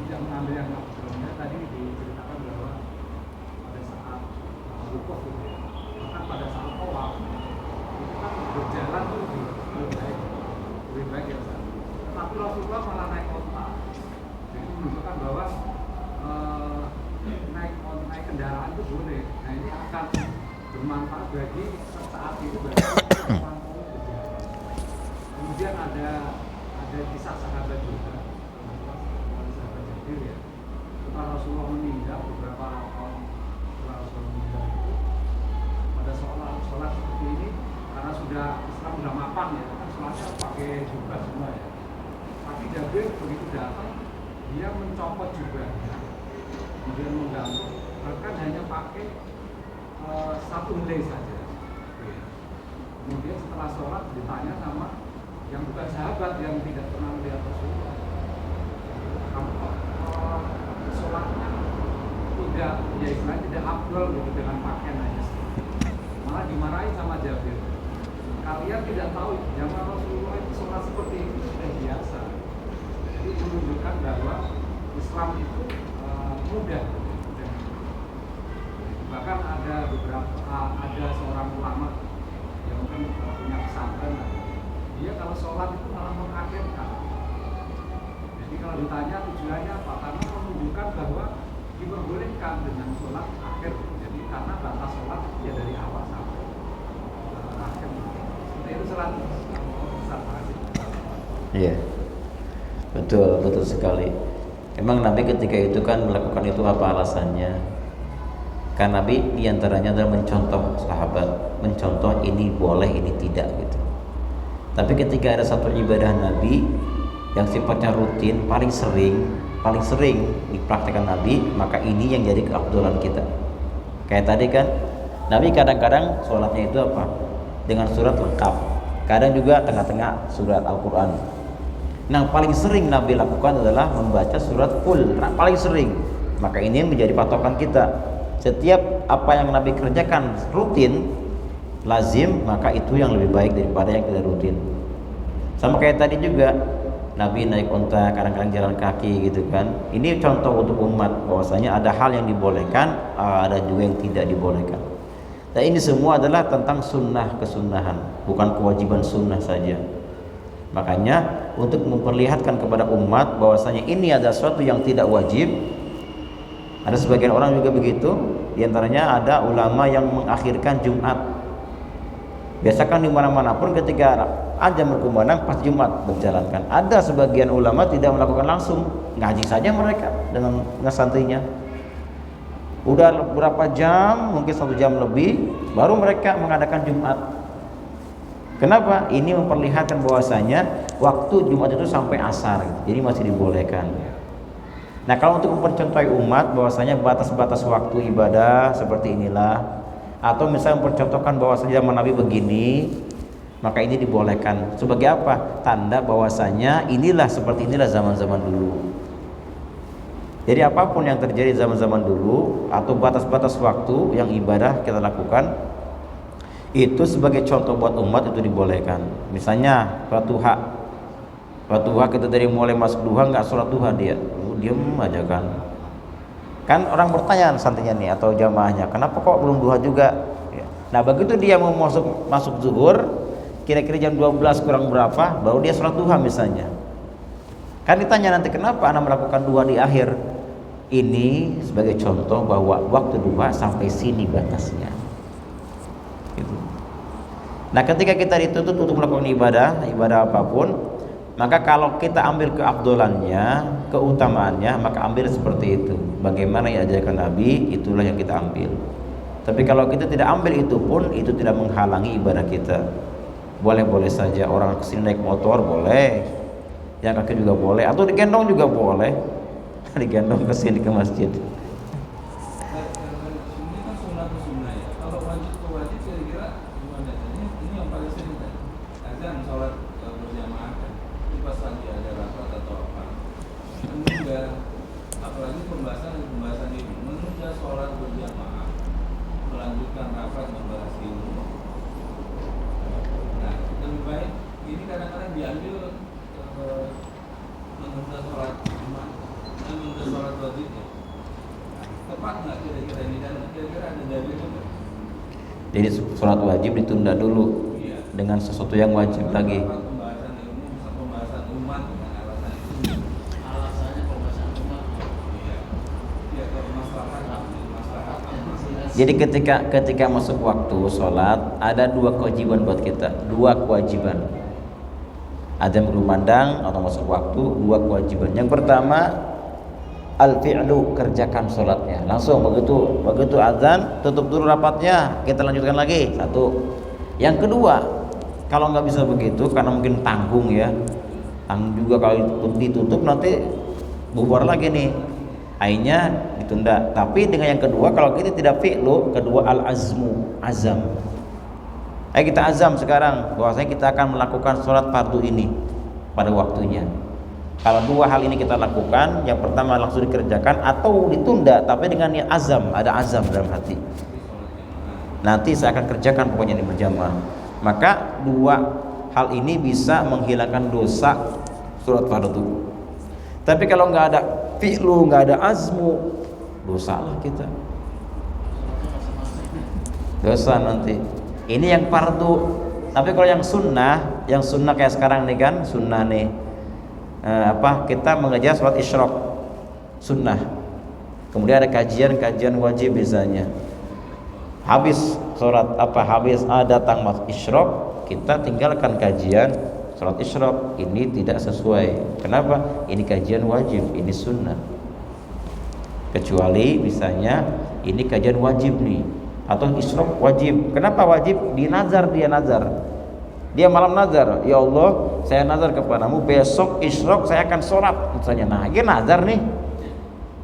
tidak mengambil yang sebelumnya tadi diceritakan bahwa pada saat wukuf gitu ya, maka pada saat tawaf itu kan berjalan tuh lebih baik ya Ustaz. Tapi Rasulullah malah naik onta, jadi menunjukkan bahwa naik kendaraan itu boleh. Nah ini akan bermanfaat bagi saat itu bagi orang berjalan. Kemudian ada kisah sahabat juga. Ya. Setelah Rasulullah meninggal, beberapa tahun setelah Rasulullah meninggal itu pada sholat seperti ini karena Islam sudah mapan ya, kan sholatnya pakai jubah semua ya. Tapi Jabir begitu datang, dia mencopot jubahnya, kemudian menggantung, bahkan hanya pakai satu helai saja. Kemudian setelah sholat ditanya sama yang bukan sahabat yang tidak pernah melihat Rasulullah, kamu sholatnya tidak, ya istilahnya tidak afdal gitu dengan pakaian aja, malah dimarahi sama Jabir. Kalian tidak tahu zaman Rasulullah itu sholat seperti itu sudah biasa. Jadi menunjukkan bahwa Islam itu mudah. Bahkan ada seorang ulama yang mungkin punya pesantren, dia kalau sholat itu malah mengakhirkan. Jadi kalau ditanya tujuannya apa? Karena menunjukkan bahwa diperbolehkan dengan sholat akhir. Jadi karena batas sholat ya dari awal sampai akhir. Seperti itu sholat. Iya, betul sekali. Emang Nabi ketika itu kan melakukan itu apa alasannya? Karena Nabi diantaranya adalah mencontoh sahabat, mencontoh ini boleh, ini tidak gitu. Tapi ketika ada satu ibadah Nabi yang sifatnya rutin, paling sering dipraktikkan Nabi, maka ini yang jadi keafdalan kita. Kayak tadi kan Nabi kadang-kadang sholatnya itu apa? Dengan surat lengkap. Kadang juga tengah-tengah surat Al-Quran. Nah paling sering Nabi lakukan adalah membaca surat full, paling sering. Maka ini menjadi patokan kita. Setiap apa yang Nabi kerjakan rutin, lazim, maka itu yang lebih baik daripada yang tidak rutin. Sama kayak tadi juga Nabi naik unta, kadang-kadang jalan kaki gitu kan. Ini contoh untuk umat bahwasanya ada hal yang dibolehkan, ada juga yang tidak dibolehkan. Dan ini semua adalah tentang sunnah kesunnahan, bukan kewajiban sunnah saja. Makanya untuk memperlihatkan kepada umat bahwasanya ini ada sesuatu yang tidak wajib. Ada sebagian orang juga begitu. Di antaranya ada ulama yang mengakhirkan Jumat. Biasakan di mana-mana pun ketika azan berkumandang pas Jumat berjalankan. Ada sebagian ulama tidak melakukan langsung, ngaji saja mereka dengan santuinya. Udah berapa jam, mungkin 1 jam lebih, baru mereka mengadakan Jumat. Kenapa? Ini memperlihatkan bahwasanya waktu Jumat itu sampai asar, gitu. Jadi masih dibolehkan. Nah, kalau untuk mempercontohi umat bahwasanya batas-batas waktu ibadah seperti inilah, atau misalnya mempercontohkan bahwasanya zaman Nabi begini, maka ini dibolehkan. Sebagai apa? Tanda bahwasanya seperti inilah zaman-zaman dulu. Jadi apapun yang terjadi zaman-zaman dulu atau batas-batas waktu yang ibadah kita lakukan, itu sebagai contoh buat umat itu dibolehkan. Misalnya sholat duha kita dari mulai masuk duha nggak sholat duha, dia diem aja kan orang bertanya santrinya nih atau jamaahnya, kenapa kok belum duha juga? Nah begitu dia mau masuk zuhur, kira-kira jam 12 kurang berapa baru dia sholat duha misalnya, kan ditanya nanti kenapa anda melakukan duha di akhir. Ini sebagai contoh bahwa waktu duha sampai sini batasnya. Nah ketika kita dituntut untuk melakukan ibadah apapun, maka kalau kita ambil keafdolannya, keutamaannya, maka ambil seperti itu. Bagaimana yang diajarkan Nabi, itulah yang kita ambil. Tapi kalau kita tidak ambil itu pun, itu tidak menghalangi ibadah kita. Boleh-boleh saja orang kesini naik motor boleh, yang kaki juga boleh, atau digendong juga boleh, digendong kesini ke masjid. Apalagi pembahasan ini menunda sholat berjamaah, melanjutkan rapat membahas ilmu. Nah, lebih baik ini kadang-kadang diambil menunda sholat jamaah dan menunda sholat wajibnya. Tepat nggak kira-kira ini, dan kira-kira ada dalilnya nggak? Jadi sholat wajib ditunda dulu dengan sesuatu yang wajib lagi. Pembahasan ilmu, pembahasan umat dengan alasan itu. Jadi ketika masuk waktu sholat ada 2 kewajiban buat kita, 2 kewajiban. Azan berkumandang atau masuk waktu, 2 kewajiban. Yang pertama al-fi'lu, kerjakan sholatnya langsung begitu azan tutup dulu rapatnya, kita lanjutkan lagi. 1. Yang kedua, kalau nggak bisa begitu karena mungkin tanggung juga, kalau ditutup nanti bubar lagi nih, akhirnya ditunda. Tapi dengan yang kedua, kalau kita tidak fi'lu, kedua al-azmu, azam. Ayo kita azam sekarang bahwasanya kita akan melakukan sholat fardu ini pada waktunya. Kalau 2 hal ini kita lakukan, yang pertama langsung dikerjakan atau ditunda, tapi dengan niat azam, ada azam dalam hati. Nanti saya akan kerjakan pokoknya ini berjamaah. Maka 2 hal ini bisa menghilangkan dosa sholat fardu. Tapi kalau nggak ada fi'lu, nggak ada azmu, dosa lah kita, dosa nanti. Ini yang fardu. Tapi kalau yang sunnah kayak sekarang nih kan, sunnah nih kita mengejar sholat isyraq sunnah, kemudian ada kajian wajib misalnya, habis sholat habis datang mas isyraq, kita tinggalkan kajian sholat isyraq. Ini tidak sesuai. Kenapa? Ini kajian wajib, ini sunnah. Kecuali misalnya ini kajian wajib nih, atau isyraq wajib. Kenapa wajib? Dia nazar, dia malam nazar, ya Allah saya nazar kepadamu besok isyraq saya akan sholat misalnya. Nah ini nazar nih.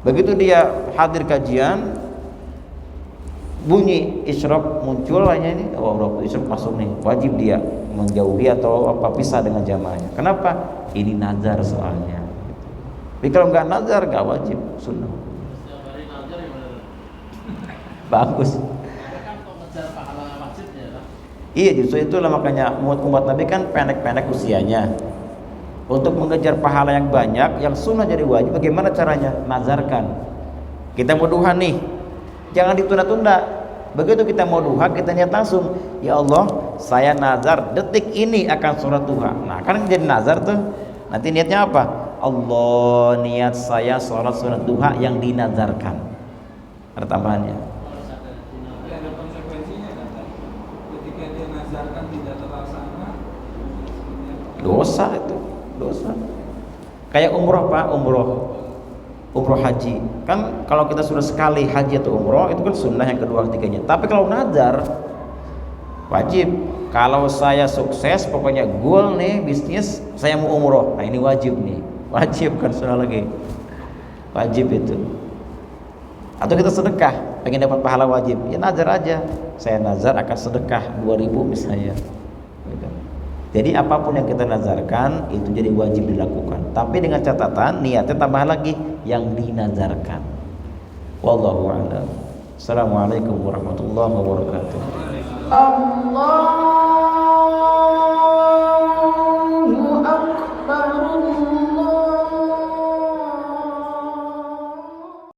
Begitu dia hadir kajian, bunyi isyraq muncul hanya ini, waktu isyraq masuk nih, wajib dia menjauhi atau pisah dengan jamaahnya. Kenapa? Ini nazar soalnya. Tapi kalau nggak nazar nggak wajib, sunnah. Setiap hari nazar ya benar. Bagus. Ada kan kok ngejar pahala wajib ya kan? Iya, justru itulah makanya umat Nabi kan pendek-pendek usianya. Untuk mengejar pahala yang banyak, yang sunnah jadi wajib, bagaimana caranya? Nazarkan. Kita mau duha nih, jangan ditunda-tunda. Begitu kita mau duha, kita niat langsung, ya Allah, saya nazar detik ini akan sholat duha. Nah, kan jadi nazar tuh. Nanti niatnya apa? Allah, niat saya sholat sunat duha yang dinazarkan. Ada tambahannya. Tapi ada konsekuensinya kan? Ketika dia nazarkan tidak terlaksana, seperti apa? Dosa itu, dosa. Kayak umroh Pak, umroh haji. Kan kalau kita sudah sekali haji atau umroh itu kan sunnah yang kedua ketiganya. Tapi kalau nazar wajib. Kalau saya sukses, pokoknya goal nih bisnis, saya mau umroh. Nah ini wajib nih, wajib kan sunnah lagi. Wajib itu. Atau kita sedekah, pengen dapat pahala wajib, ya nazar aja. Saya nazar akan sedekah 2.000 misalnya. Jadi apapun yang kita nazarkan itu jadi wajib dilakukan. Tapi dengan catatan niatnya tambah lagi yang dinazarkan. Wallahu a'lam. Assalamualaikum warahmatullahi wabarakatuh. Allah